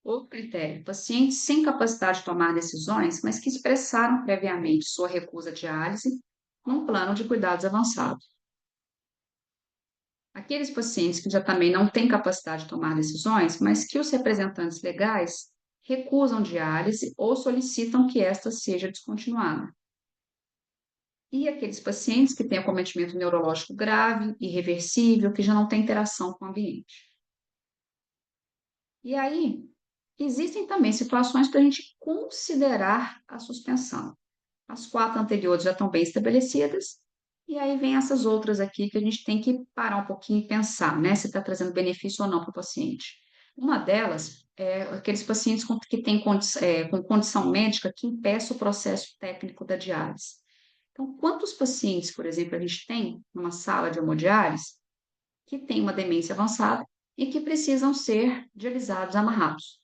Outro critério, pacientes sem capacidade de tomar decisões, mas que expressaram previamente sua recusa à diálise num plano de cuidados avançado. Aqueles pacientes que já também não têm capacidade de tomar decisões, mas que os representantes legais recusam diálise ou solicitam que esta seja descontinuada. E aqueles pacientes que têm acometimento neurológico grave, irreversível, que já não tem interação com o ambiente. E aí, existem também situações para a gente considerar a suspensão. As 4 anteriores já estão bem estabelecidas, e aí vem essas outras aqui que a gente tem que parar um pouquinho e pensar, né, se está trazendo benefício ou não para o paciente. Uma delas é aqueles pacientes que têm com condição médica que impeça o processo técnico da diálise. Então, quantos pacientes, por exemplo, a gente tem numa sala de hemodiálise que tem uma demência avançada e que precisam ser dialisados amarrados?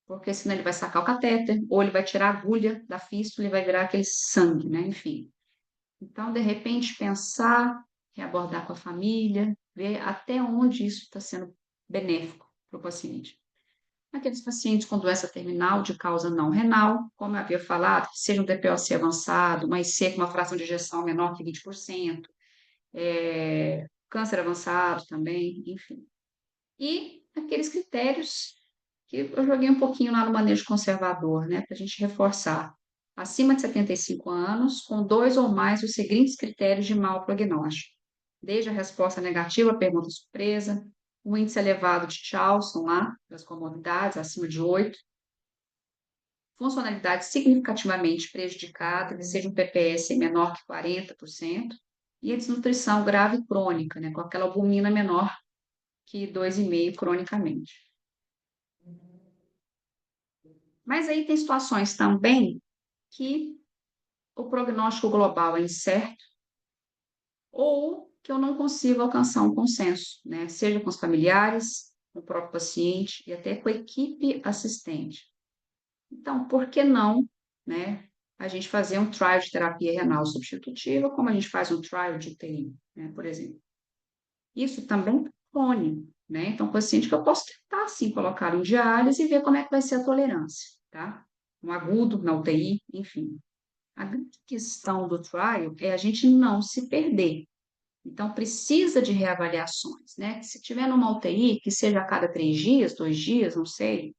Porque senão ele vai sacar o catéter, ou ele vai tirar a agulha da fístula e vai virar aquele sangue, né? Enfim. Então, de repente, pensar, reabordar com a família, ver até onde isso está sendo benéfico para o paciente. Aqueles pacientes com doença terminal de causa não renal, como eu havia falado, que seja um DPOC avançado, uma IC com uma fração de ejeção menor que 20%, câncer avançado também, enfim. E aqueles critérios que eu joguei um pouquinho lá no manejo conservador, né, para a gente reforçar. Acima de 75 anos, com 2 ou mais dos seguintes critérios de mau prognóstico. Desde a resposta negativa à pergunta surpresa, o índice elevado de Charlson lá, das comorbidades, acima de 8, funcionalidade significativamente prejudicada, que seja um PPS menor que 40%, e a desnutrição grave crônica, né, com aquela albumina menor que 2,5 cronicamente. Mas aí tem situações também que o prognóstico global é incerto ou que eu não consigo alcançar um consenso, né? Seja com os familiares, com o próprio paciente e até com a equipe assistente. Então, por que não, né, a gente fazer um trial de terapia renal substitutiva, como a gente faz um trial de UTI, né, por exemplo? Isso também propõe, né? Então, o paciente que eu posso tentar, sim, colocar em diálise e ver como é que vai ser a tolerância, tá? Um agudo na UTI, enfim. A grande questão do trial é a gente não se perder. Então, precisa de reavaliações, né? Que se tiver numa UTI, que seja a cada 3 dias, 2 dias, não sei,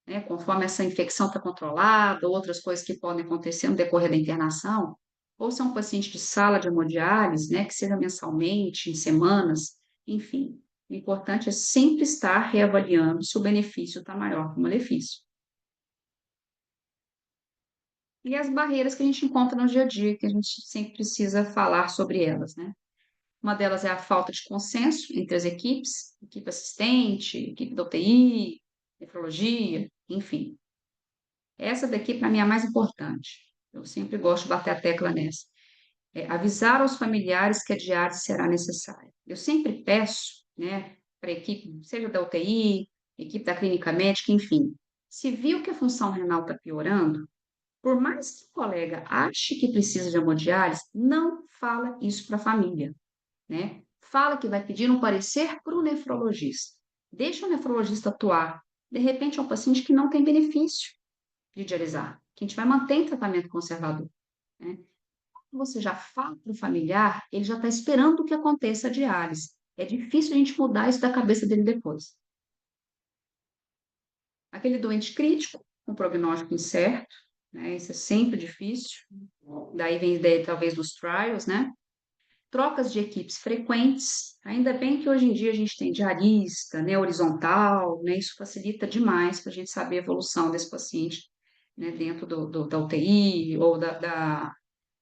né? Conforme essa infecção está controlada, outras coisas que podem acontecer no decorrer da internação, ou se é um paciente de sala de hemodiálise, né? Que seja mensalmente, em semanas, enfim. O importante é sempre estar reavaliando se o benefício está maior que o malefício. E as barreiras que a gente encontra no dia a dia, que a gente sempre precisa falar sobre elas, né? Uma delas é a falta de consenso entre as equipes, equipe assistente, equipe da UTI, nefrologia, enfim. Essa daqui, para mim, é a mais importante. Eu sempre gosto de bater a tecla nessa. É avisar aos familiares que a diálise será necessária. Eu sempre peço, né, para a equipe, seja da UTI, equipe da clínica médica, enfim, se viu que a função renal está piorando, por mais que o colega ache que precisa de hemodiálise, não fala isso para a família, né? Fala que vai pedir um parecer para o nefrologista. Deixa o nefrologista atuar. De repente, é um paciente que não tem benefício de dialisar, que a gente vai manter em tratamento conservador, né? Você já fala para o familiar, ele já está esperando que aconteça a diálise. É difícil a gente mudar isso da cabeça dele depois. Aquele doente crítico, com prognóstico incerto, né? Isso é sempre difícil. Daí vem a ideia, talvez, dos trials, né? Trocas de equipes frequentes. Ainda bem que hoje em dia a gente tem diarista, né, horizontal, né? Isso facilita demais para a gente saber a evolução desse paciente, né, dentro da UTI ou da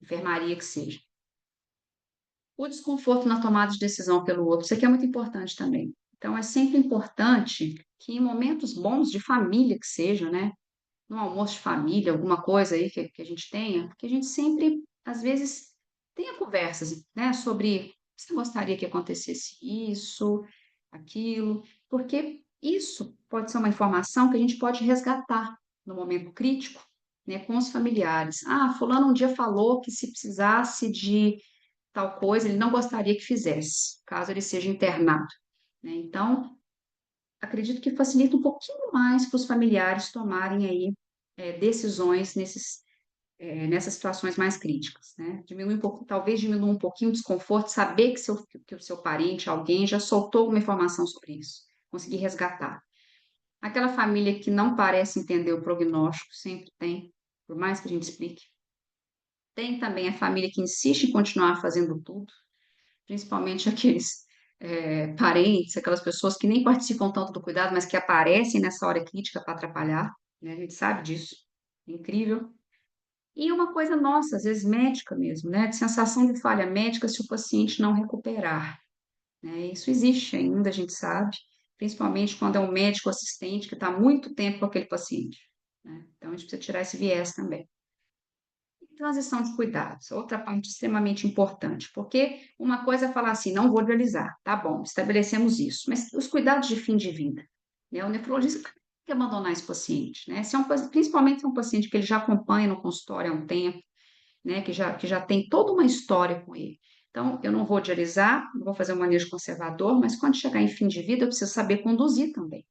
enfermaria que seja. O desconforto na tomada de decisão pelo outro, isso aqui é muito importante também. Então, é sempre importante que em momentos bons de família que seja, né? No almoço de família, alguma coisa aí que a gente tenha, que a gente sempre, às vezes, tenha conversas, né? Sobre você gostaria que acontecesse isso, aquilo, porque isso pode ser uma informação que a gente pode resgatar no momento crítico, né? Com os familiares. Ah, fulano um dia falou que se precisasse de tal coisa, ele não gostaria que fizesse, caso ele seja internado, né? Então, acredito que facilita um pouquinho mais para os familiares tomarem aí decisões nessas situações mais críticas, né? Diminui um pouco, talvez diminua um pouquinho o desconforto, saber que o seu parente, alguém, já soltou alguma informação sobre isso, conseguir resgatar. Aquela família que não parece entender o prognóstico, sempre tem, por mais que a gente explique. Tem também a família que insiste em continuar fazendo tudo, principalmente aqueles parentes, aquelas pessoas que nem participam tanto do cuidado, mas que aparecem nessa hora crítica para atrapalhar, né? A gente sabe disso. Incrível. E uma coisa nossa, às vezes médica mesmo, né? De sensação de falha médica se o paciente não recuperar, né? Isso existe ainda, a gente sabe, principalmente quando é um médico assistente que está há muito tempo com aquele paciente, né? Então a gente precisa tirar esse viés também. Transição de cuidados, outra parte extremamente importante, porque uma coisa é falar assim, não vou dialisar, tá bom, estabelecemos isso, mas os cuidados de fim de vida, né? O nefrologista tem que abandonar esse paciente, né? Se é principalmente se é um paciente que ele já acompanha no consultório há um tempo, né? Que já tem toda uma história com ele. Então, eu não vou dialisar, não vou fazer um manejo conservador, mas quando chegar em fim de vida, eu preciso saber conduzir também,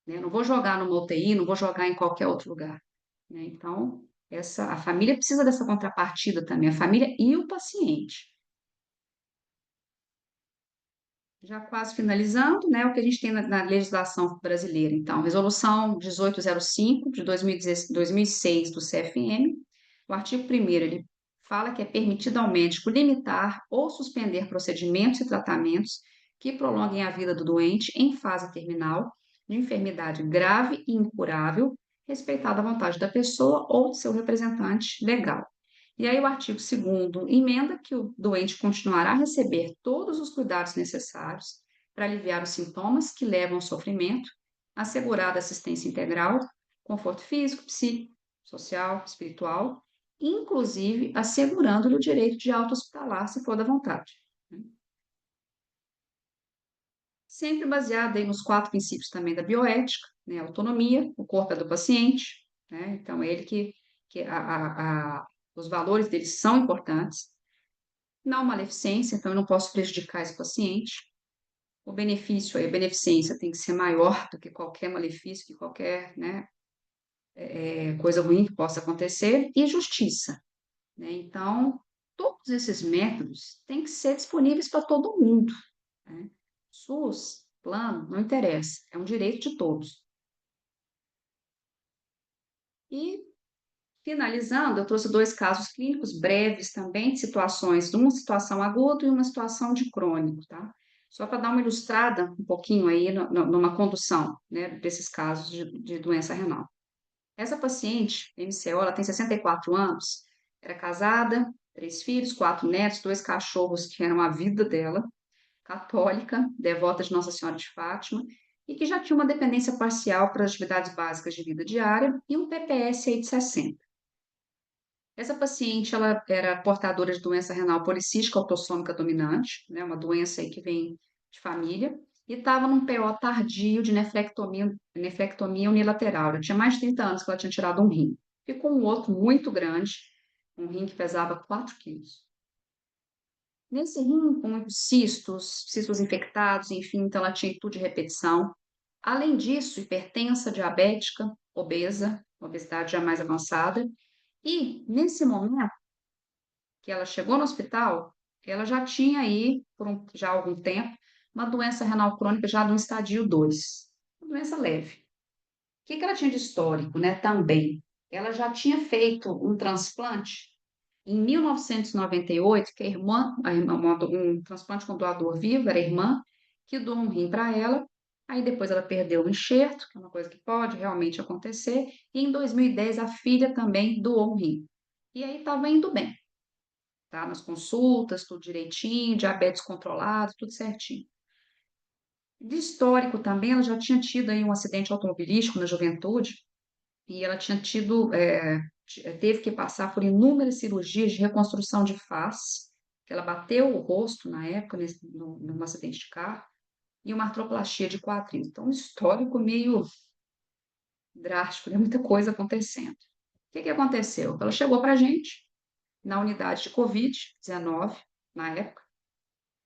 né? Não vou jogar numa UTI, não vou jogar em qualquer outro lugar, né? Então, a família precisa dessa contrapartida também, a família e o paciente. Já quase finalizando, né, o que a gente tem na legislação brasileira. Então, Resolução 1805 de 2006 do CFM, o artigo 1º, ele fala que é permitido ao médico limitar ou suspender procedimentos e tratamentos que prolonguem a vida do doente em fase terminal, de enfermidade grave e incurável, respeitada a vontade da pessoa ou de seu representante legal. E aí, o artigo 2º emenda que o doente continuará a receber todos os cuidados necessários para aliviar os sintomas que levam ao sofrimento, assegurada assistência integral, conforto físico, psíquico, social, espiritual, inclusive assegurando-lhe o direito de alta hospitalar, se for da vontade, né? Sempre baseado aí nos 4 princípios também da bioética, né? Autonomia, o corpo é do paciente, né? Então, ele que os valores dele são importantes. Não maleficência, então eu não posso prejudicar esse paciente. O benefício, a beneficência tem que ser maior do que qualquer malefício, que qualquer, né, coisa ruim que possa acontecer. E justiça, né? Então, todos Todos esses métodos têm que ser disponíveis para todo mundo, né? SUS, plano, não interessa, é um direito de todos. E, finalizando, eu trouxe dois casos clínicos breves também, de situações, de uma situação aguda e uma situação de crônico, tá? Só para dar uma ilustrada um pouquinho aí numa condução, né, desses casos de doença renal. Essa paciente, MCO, ela tem 64 anos, era casada, 3 filhos, 4 netos, 2 cachorros que eram a vida dela, católica, devota de Nossa Senhora de Fátima, e que já tinha uma dependência parcial para as atividades básicas de vida diária e um PPS aí de 60. Essa paciente, ela era portadora de doença renal policística autossômica dominante, né, uma doença aí que vem de família, e estava num PO tardio de nefrectomia unilateral. Ela tinha mais de 30 anos que ela tinha tirado um rim. Ficou um outro muito grande, um rim que pesava 4 quilos. Nesse rim, com muitos cistos infectados, enfim, então ela tinha tudo de repetição. Além disso, hipertensa, diabética, obesa, obesidade já mais avançada. E, nesse momento que ela chegou no hospital, ela já tinha aí, já há algum tempo, uma doença renal crônica já no estadio 2, uma doença leve. O que ela tinha de histórico, né, também? Ela já tinha feito um transplante em 1998, que um transplante com doador vivo, era a irmã, que doou um rim para ela. Aí depois ela perdeu o enxerto, que é uma coisa que pode realmente acontecer. E em 2010 a filha também doou um rim. E aí estava indo bem, tá? Nas consultas, tudo direitinho, diabetes controlado, tudo certinho. De histórico também, ela já tinha tido aí um acidente automobilístico na juventude, e ela tinha tido, teve que passar por inúmeras cirurgias de reconstrução de face, que ela bateu o rosto na época, num acidente de carro, e uma artroplastia de quadril. Então, um histórico meio drástico, né? Muita coisa acontecendo. O que que aconteceu? Ela chegou para a gente na unidade de Covid-19, na época,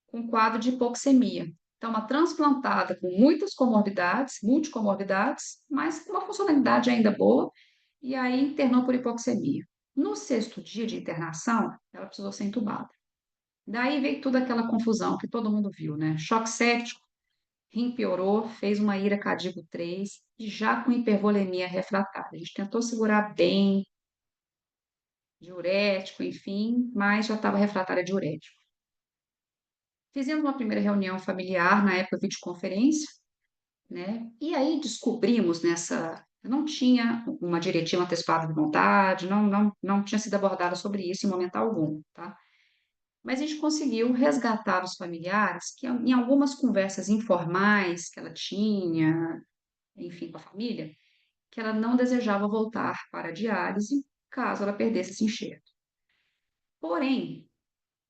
com um quadro de hipoxemia. Então, uma transplantada com muitas comorbidades, multicomorbidades, mas com uma funcionalidade ainda boa, e aí internou por hipoxemia. No 6º dia de internação, ela precisou ser entubada. Daí veio toda aquela confusão que todo mundo viu, né? Choque séptico, rim piorou, fez uma ira cardíaco 3 e já com hipervolemia refratária. A gente tentou segurar bem, diurético, enfim, mas já estava refratária diurético. Fizemos uma primeira reunião familiar, na época videoconferência, né? E aí descobrimos não tinha uma diretiva antecipada de vontade, não tinha sido abordada sobre isso em momento algum, tá? Mas a gente conseguiu resgatar os familiares que em algumas conversas informais que ela tinha, enfim, com a família, que ela não desejava voltar para a diálise caso ela perdesse esse enxerto. Porém,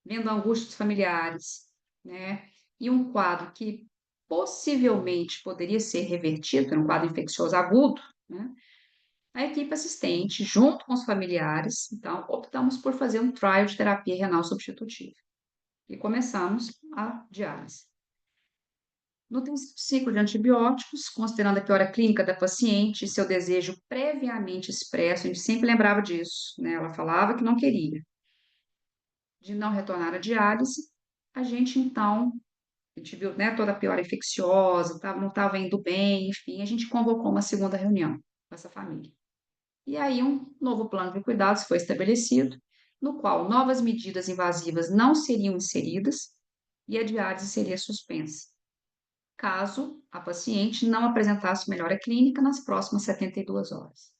vendo a angústia dos familiares, né, e um quadro que possivelmente poderia ser revertido, era um quadro infeccioso agudo, né, a equipe assistente, junto com os familiares, então, optamos por fazer um trial de terapia renal substitutiva e começamos a diálise. No terceiro ciclo de antibióticos, considerando a piora clínica da paciente e seu desejo previamente expresso, a gente sempre lembrava disso, né? Ela falava que não queria, de não retornar à diálise, a gente então, a gente viu, né, toda a piora infecciosa, não estava indo bem, enfim, a gente convocou uma segunda reunião com essa família. E aí um novo plano de cuidados foi estabelecido, no qual novas medidas invasivas não seriam inseridas e a diálise seria suspensa, caso a paciente não apresentasse melhora clínica nas próximas 72 horas.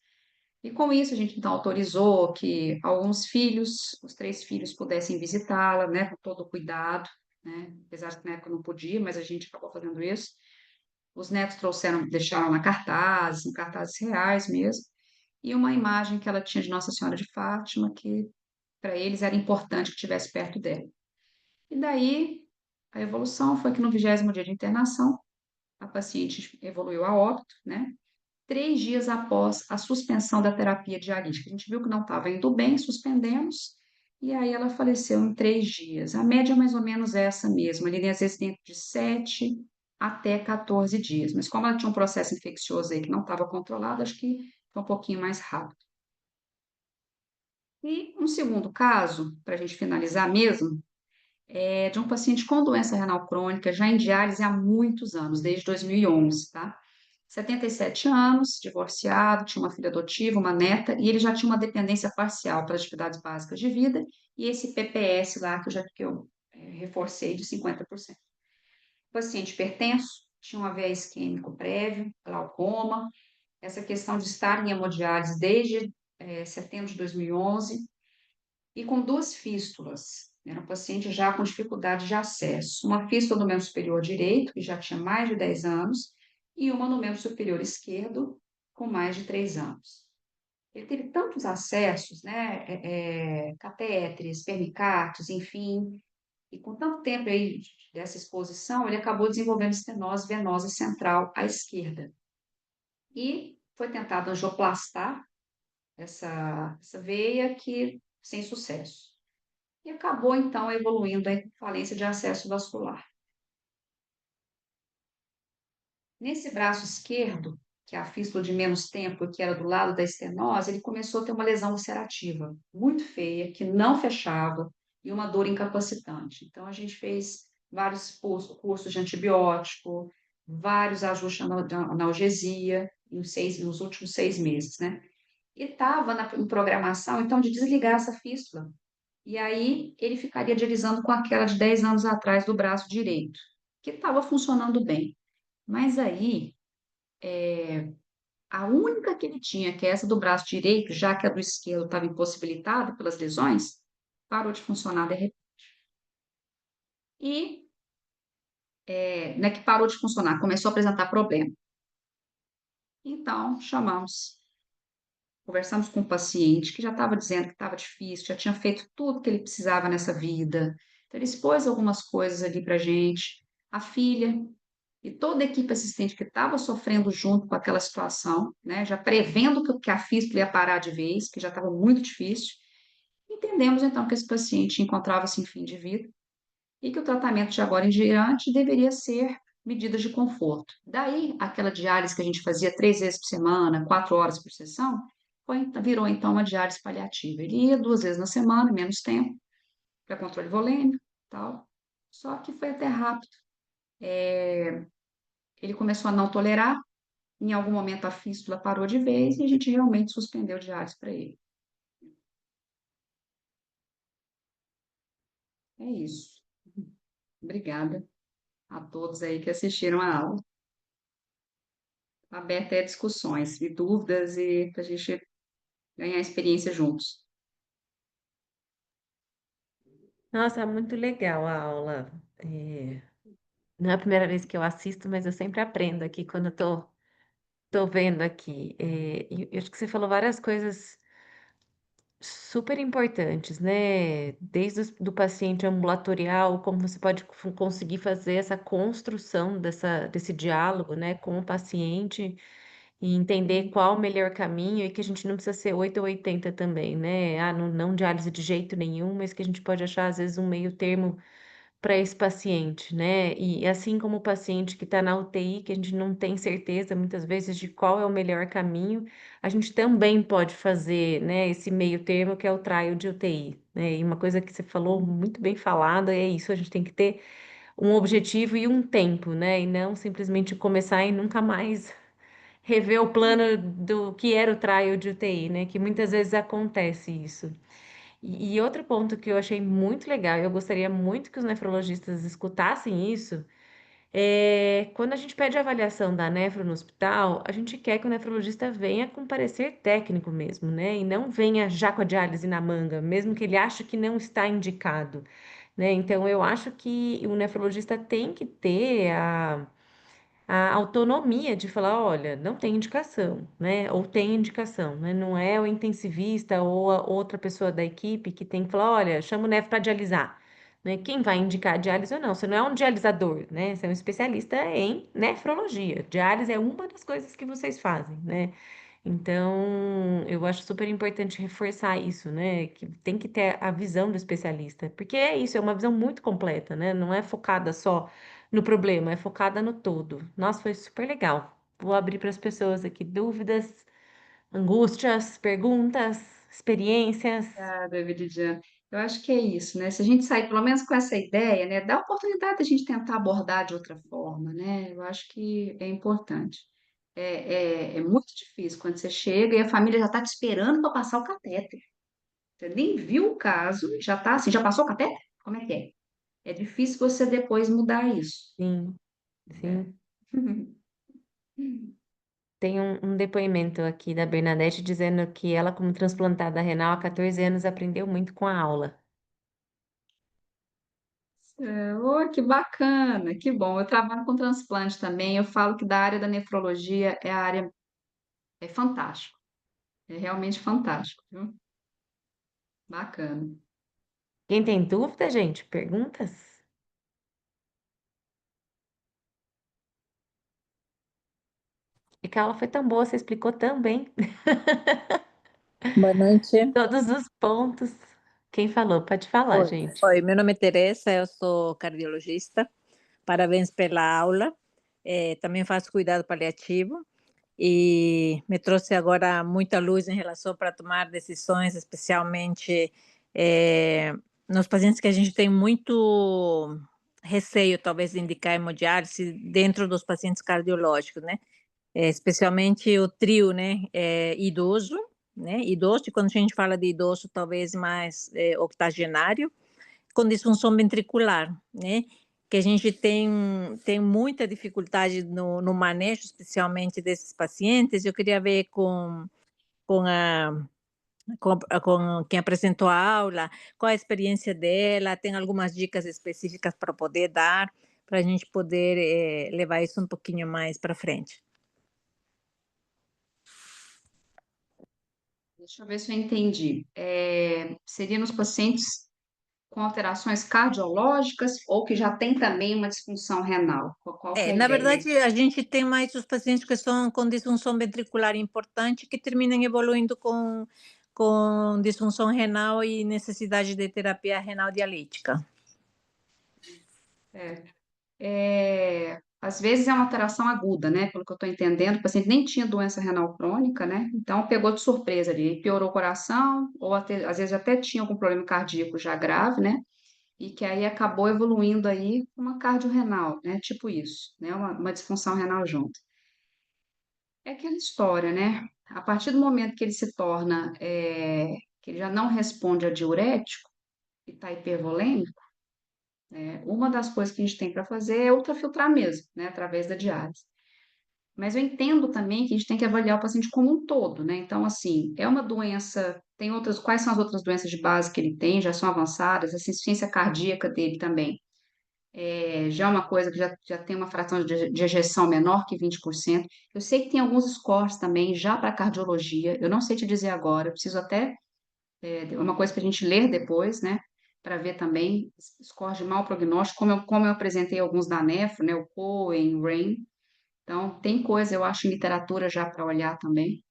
E com isso, a gente então autorizou que alguns filhos, os 3 filhos, pudessem visitá-la, né, com todo o cuidado, né, apesar de que na época não podia, mas a gente acabou fazendo isso. Os netos deixaram na cartaz, em cartazes reais mesmo, e uma imagem que ela tinha de Nossa Senhora de Fátima, que para eles era importante que estivesse perto dela. E daí, a evolução foi que no 20º dia de internação, a paciente evoluiu a óbito, né? 3 dias após a suspensão da terapia dialítica. A gente viu que não estava indo bem, suspendemos, e aí ela faleceu em 3 dias. A média é mais ou menos essa mesmo, ali às vezes dentro de 7 até 14 dias. Mas como ela tinha um processo infeccioso aí que não estava controlado, acho que foi um pouquinho mais rápido. E um segundo caso, para a gente finalizar mesmo, é de um paciente com doença renal crônica, já em diálise há muitos anos, desde 2011, tá? 77 anos, divorciado, tinha uma filha adotiva, uma neta, e ele já tinha uma dependência parcial para atividades básicas de vida, e esse PPS lá que eu reforcei de 50%. Paciente hipertenso, tinha um AVE isquêmico prévio, glaucoma, essa questão de estar em hemodiálise desde setembro de 2011, e com duas fístulas. Era um paciente já com dificuldade de acesso. Uma fístula no membro superior direito, que já tinha mais de 10 anos, e uma no membro superior esquerdo, com mais de 3 anos. Ele teve tantos acessos, né, catéteres, pernicartes, enfim, e com tanto tempo aí dessa exposição, ele acabou desenvolvendo estenose venosa central à esquerda. E foi tentado angioplastar essa veia, que sem sucesso. E acabou, então, evoluindo em falência de acesso vascular. Nesse braço esquerdo, que é a fístula de menos tempo, que era do lado da estenose, ele começou a ter uma lesão ulcerativa muito feia, que não fechava, e uma dor incapacitante. Então, a gente fez vários cursos de antibiótico, vários ajustes na analgesia nos últimos 6 meses, né? E estava em programação, então, de desligar essa fístula. E aí ele ficaria dialisando com aquela de 10 anos atrás do braço direito, que estava funcionando bem. Mas aí, a única que ele tinha, que é essa do braço direito, já que a do esquerdo estava impossibilitada pelas lesões, parou de funcionar de repente. E não é que parou de funcionar, começou a apresentar problema. Então, conversamos com o paciente que já estava dizendo que estava difícil, já tinha feito tudo que ele precisava nessa vida. Então, ele expôs algumas coisas ali para gente. A filha e toda a equipe assistente que estava sofrendo junto com aquela situação, né, já prevendo que a fístula ia parar de vez, que já estava muito difícil, entendemos então que esse paciente encontrava-se em fim de vida e que o tratamento de agora em diante deveria ser medidas de conforto. Daí, aquela diálise que a gente fazia 3 vezes por semana, 4 horas por sessão, virou então uma diálise paliativa. Ele ia 2 vezes na semana, menos tempo, para controle volêmico, tal. Só que foi até rápido. Ele começou a não tolerar. Em algum momento a fístula parou de vez e a gente realmente suspendeu diálise para ele. É isso. Obrigada a todos aí que assistiram a aula. Aberta a discussões e dúvidas e para a gente ganhar experiência juntos. Nossa, muito legal a aula. Não é a primeira vez que eu assisto, mas eu sempre aprendo aqui quando eu tô vendo aqui. E eu acho que você falou várias coisas super importantes, né? Desde do paciente ambulatorial, como você pode conseguir fazer essa construção desse diálogo, né, com o paciente e entender qual o melhor caminho e que a gente não precisa ser 8 ou 80 também, né? Ah, não, não diálise de jeito nenhum, mas que a gente pode achar, às vezes, um meio termo para esse paciente, né? E assim como o paciente que está na UTI, que a gente não tem certeza muitas vezes de qual é o melhor caminho, a gente também pode fazer, né, esse meio termo que é o trial de UTI, né? E uma coisa que você falou muito bem falada é isso, a gente tem que ter um objetivo e um tempo, né? E não simplesmente começar e nunca mais rever o plano do que era o trial de UTI, né? Que muitas vezes acontece isso. E outro ponto que eu achei muito legal, e eu gostaria muito que os nefrologistas escutassem isso, é quando a gente pede avaliação da nefro no hospital, a gente quer que o nefrologista venha com parecer técnico mesmo, né? E não venha já com a diálise na manga, mesmo que ele ache que não está indicado, né? Então, eu acho que o nefrologista tem que ter a autonomia de falar, olha, não tem indicação, né? Ou tem indicação, né? Não é o intensivista ou a outra pessoa da equipe que tem que falar, olha, chama o Nef para dialisar, né? Quem vai indicar a diálise ou não? Você não é um dialisador, né? Você é um especialista em nefrologia. Diálise é uma das coisas que vocês fazem, né? Então, eu acho super importante reforçar isso, né? Que tem que ter a visão do especialista, porque é isso, é uma visão muito completa, né? Não é focada só no problema, é focada no todo. Nossa, foi super legal. Vou abrir para as pessoas aqui dúvidas, angústias, perguntas. experiências. Obrigada, Viridiana. Eu acho que é isso, né? Se a gente sair pelo menos com essa ideia, né, dá a oportunidade da gente tentar abordar de outra forma, né? Eu acho que é importante. É muito difícil quando você chega e a família já está te esperando para passar o catéter. Você nem viu o caso, já está assim, já passou o catéter? Como é que é? É difícil você depois mudar isso, Sim, né? sim. Tem um depoimento aqui da Bernadette dizendo que ela, como transplantada renal há 14 anos, aprendeu muito com a aula. Oh, que bacana, que bom. Eu trabalho com transplante também. Eu falo que da área da nefrologia é a área é fantástico, é realmente fantástico, viu? Bacana. Quem tem dúvida, gente? Perguntas? E que a aula foi tão boa, você explicou tão bem Boa noite. todos os pontos. Quem falou? Pode falar, Oi, gente. oi, meu nome é Teresa, eu sou cardiologista. Parabéns pela aula. Também faço cuidado paliativo e me trouxe agora muita luz em relação para tomar decisões, especialmente nos pacientes que a gente tem muito receio, talvez, de indicar hemodiálise dentro dos pacientes cardiológicos, né? Especialmente o trio, né, idoso, né, idoso, e quando a gente fala de idoso, talvez mais octogenário, com disfunção ventricular, né, que a gente tem muita dificuldade no manejo, especialmente desses pacientes. Eu queria ver com a com quem apresentou a aula, qual a experiência dela, tem algumas dicas específicas para poder dar, para a gente poder levar isso um pouquinho mais para frente. Deixa eu ver se eu entendi. Seria nos pacientes com alterações cardiológicas ou que já tem também uma disfunção renal? Qual que é a Na ideia? verdade, a gente tem mais os pacientes que são com disfunção ventricular importante, que terminam evoluindo com disfunção renal e necessidade de terapia renal dialítica. É, às vezes é uma alteração aguda, né? Pelo que eu estou entendendo, o paciente nem tinha doença renal crônica, né? Então pegou de surpresa ali, piorou o coração, ou às vezes até tinha algum problema cardíaco já grave, né? E que aí acabou evoluindo aí com uma cardiorrenal, né? Tipo isso, né? Uma disfunção renal junto. É aquela história, né? A partir do momento que ele se torna, que ele já não responde a diurético e está hipervolêmico, uma das coisas que a gente tem para fazer é ultrafiltrar mesmo, né? Através da diálise. Mas eu entendo também que a gente tem que avaliar o paciente como um todo, né? Então, assim, é uma doença, tem outras, quais são as outras doenças de base que ele tem, já são avançadas, a insuficiência cardíaca dele também. Já é uma coisa que já tem uma fração de ejeção menor que 20%. Eu sei que tem alguns scores também já para cardiologia, eu não sei te dizer agora, eu preciso até, é uma coisa para a gente ler depois, né? Para ver também scores de mau prognóstico, como eu apresentei alguns da nefro, né? O Cohen, o RAIN. Então, tem coisa, eu acho, em literatura já para olhar também.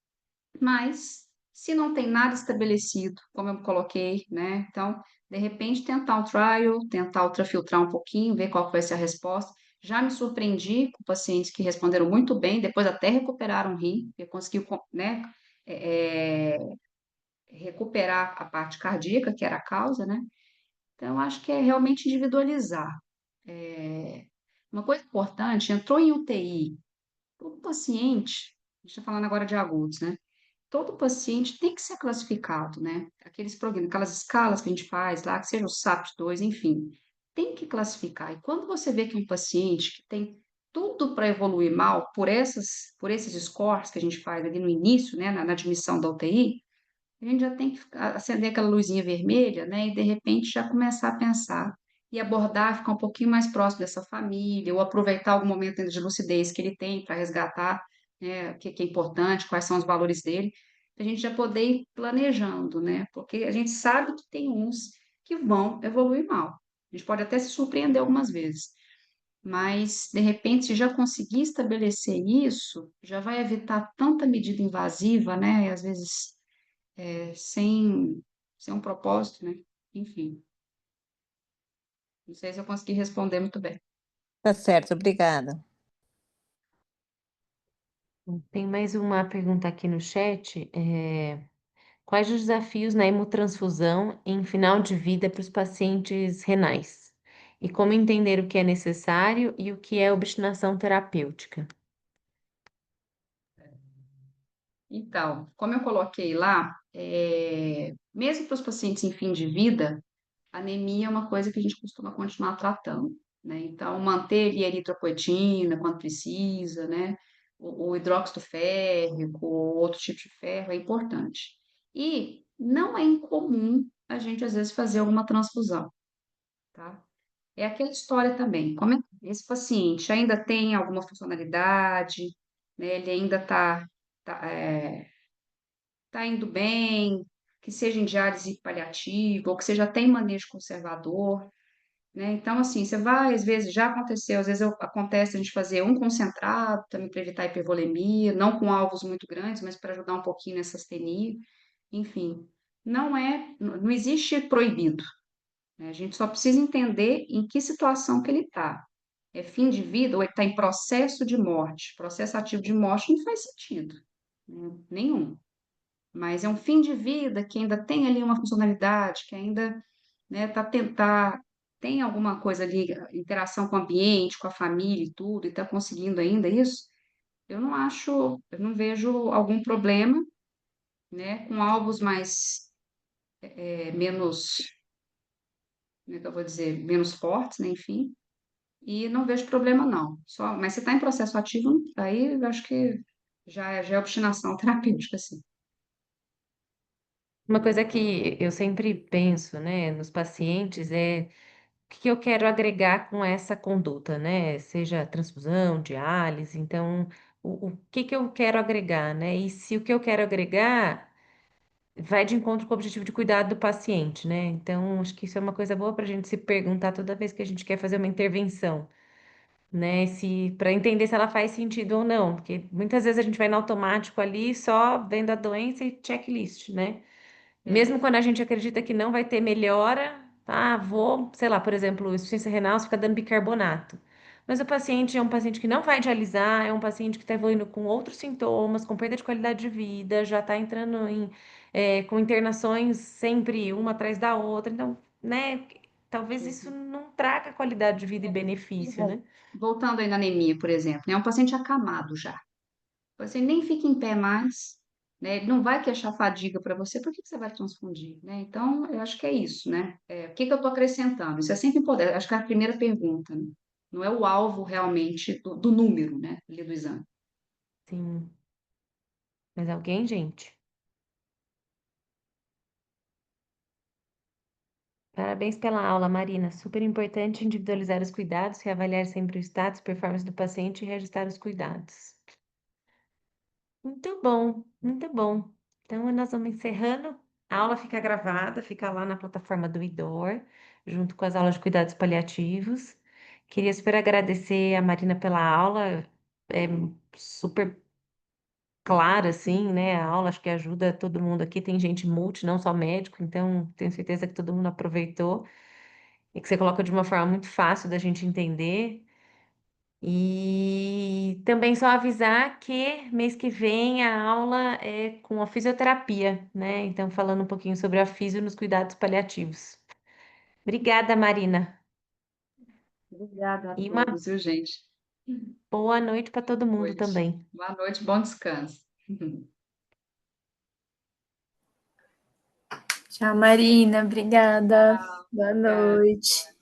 Mas, se não tem nada estabelecido, como eu coloquei, né? Então, de repente, tentar um trial, tentar ultrafiltrar um pouquinho, ver qual vai ser a resposta. Já me surpreendi com pacientes que responderam muito bem, depois até recuperaram o rim, que conseguiu, né, é, recuperar a parte cardíaca, que era a causa, né? Então, acho que é realmente individualizar. É, uma coisa importante, entrou em UTI, todo paciente, a gente está falando agora de agudos, né? Todo paciente tem que ser classificado, né? Aqueles programas, aquelas escalas que a gente faz lá, que seja o SAP2, enfim, tem que classificar. E quando você vê que um paciente que tem tudo para evoluir mal por esses scores que a gente faz ali no início, né, na admissão da UTI, a gente já tem que acender aquela luzinha vermelha, né? E de repente já começar a pensar e abordar, ficar um pouquinho mais próximo dessa família, ou aproveitar algum momento ainda de lucidez que ele tem para resgatar, né, o que que é importante, quais são os valores dele, para a gente já poder ir planejando, né? Porque a gente sabe que tem uns que vão evoluir mal. A gente pode até se surpreender algumas vezes. Mas, de repente, se já conseguir estabelecer isso, já vai evitar tanta medida invasiva, né? E às vezes sem um propósito, né? Enfim, não sei se eu consegui responder muito bem. Tá certo, obrigada. Tem mais uma pergunta aqui no chat. Quais os desafios na hemotransfusão em final de vida para os pacientes renais? E como entender o que é necessário e o que é obstinação terapêutica? Então, como eu coloquei lá, mesmo para os pacientes em fim de vida, anemia é uma coisa que a gente costuma continuar tratando, né? Então, manter ali a eritropoetina quando precisa, né? O hidróxido férrico, ou outro tipo de ferro é importante. E não é incomum a gente, às vezes, fazer alguma transfusão, tá? É aquela história também, como é que esse paciente ainda tem alguma funcionalidade, né? Ele ainda tá indo bem, que seja em diálise paliativa, ou que você já tem manejo conservador, né? Então, assim, você vai, às vezes, já aconteceu, às vezes acontece a gente fazer um concentrado, também para evitar hipervolemia, não com alvos muito grandes, mas para ajudar um pouquinho nessa astenia, enfim. Não existe proibido, né? A gente só precisa entender em que situação que ele está. É fim de vida ou ele está em processo de morte? Processo ativo de morte não faz sentido, né? Nenhum. Mas é um fim de vida que ainda tem ali uma funcionalidade, que ainda, né, tem alguma coisa ali, interação com o ambiente, com a família e tudo, e está conseguindo ainda isso, eu não vejo algum problema, né, com alvos menos, como é que eu vou dizer, menos fortes, né, enfim, e não vejo problema não. Mas se está em processo ativo, aí eu acho que já é obstinação terapêutica, assim. Uma coisa que eu sempre penso, né, nos pacientes é o que eu quero agregar com essa conduta, né? Seja transfusão, diálise, então, o que eu quero agregar, né? E se o que eu quero agregar vai de encontro com o objetivo de cuidado do paciente, né? Então, acho que isso é uma coisa boa para a gente se perguntar toda vez que a gente quer fazer uma intervenção, né? Se para entender se ela faz sentido ou não, porque muitas vezes a gente vai no automático ali, só vendo a doença e checklist, né? É, Mesmo quando a gente acredita que não vai ter melhora, tá? Vou, sei lá, por exemplo, insuficiência renal, você fica dando bicarbonato. Mas o paciente é um paciente que não vai dialisar, é um paciente que está evoluindo com outros sintomas, com perda de qualidade de vida, já está entrando com internações sempre uma atrás da outra. Então, né, talvez isso uhum. não traga qualidade de vida e E benefício, né? voltando aí na anemia, por exemplo, né? É um paciente acamado já. Você nem fica em pé mais, né? Ele não vai queixar fadiga para você, por que que você vai transfundir, né? Então, eu acho que é isso, né? O que que eu estou acrescentando? Isso é sempre importante. Acho que é a primeira pergunta, né? Não é o alvo realmente do número, né? Ali do exame. Sim. Mas alguém, gente? Parabéns pela aula, Marina. Super importante individualizar os cuidados, reavaliar sempre o status, performance do paciente e reajustar os cuidados. Muito bom, muito bom. Então, nós vamos encerrando. A aula fica gravada, fica lá na plataforma do IDOR, junto com as aulas de cuidados paliativos. Queria super agradecer a Marina pela aula, é super clara, assim, né? A aula acho que ajuda todo mundo aqui. Tem gente multi, não só médico, então tenho certeza que todo mundo aproveitou e que você coloca de uma forma muito fácil da gente entender. E também só avisar que mês que vem a aula é com a fisioterapia, né? Então, falando um pouquinho sobre a fisio nos cuidados paliativos. Obrigada, Marina. Obrigada a E uma todos, viu, gente? boa noite para todo mundo Noite. também. Boa noite, bom descanso. Tchau, Marina. Obrigada. Boa Obrigada. noite.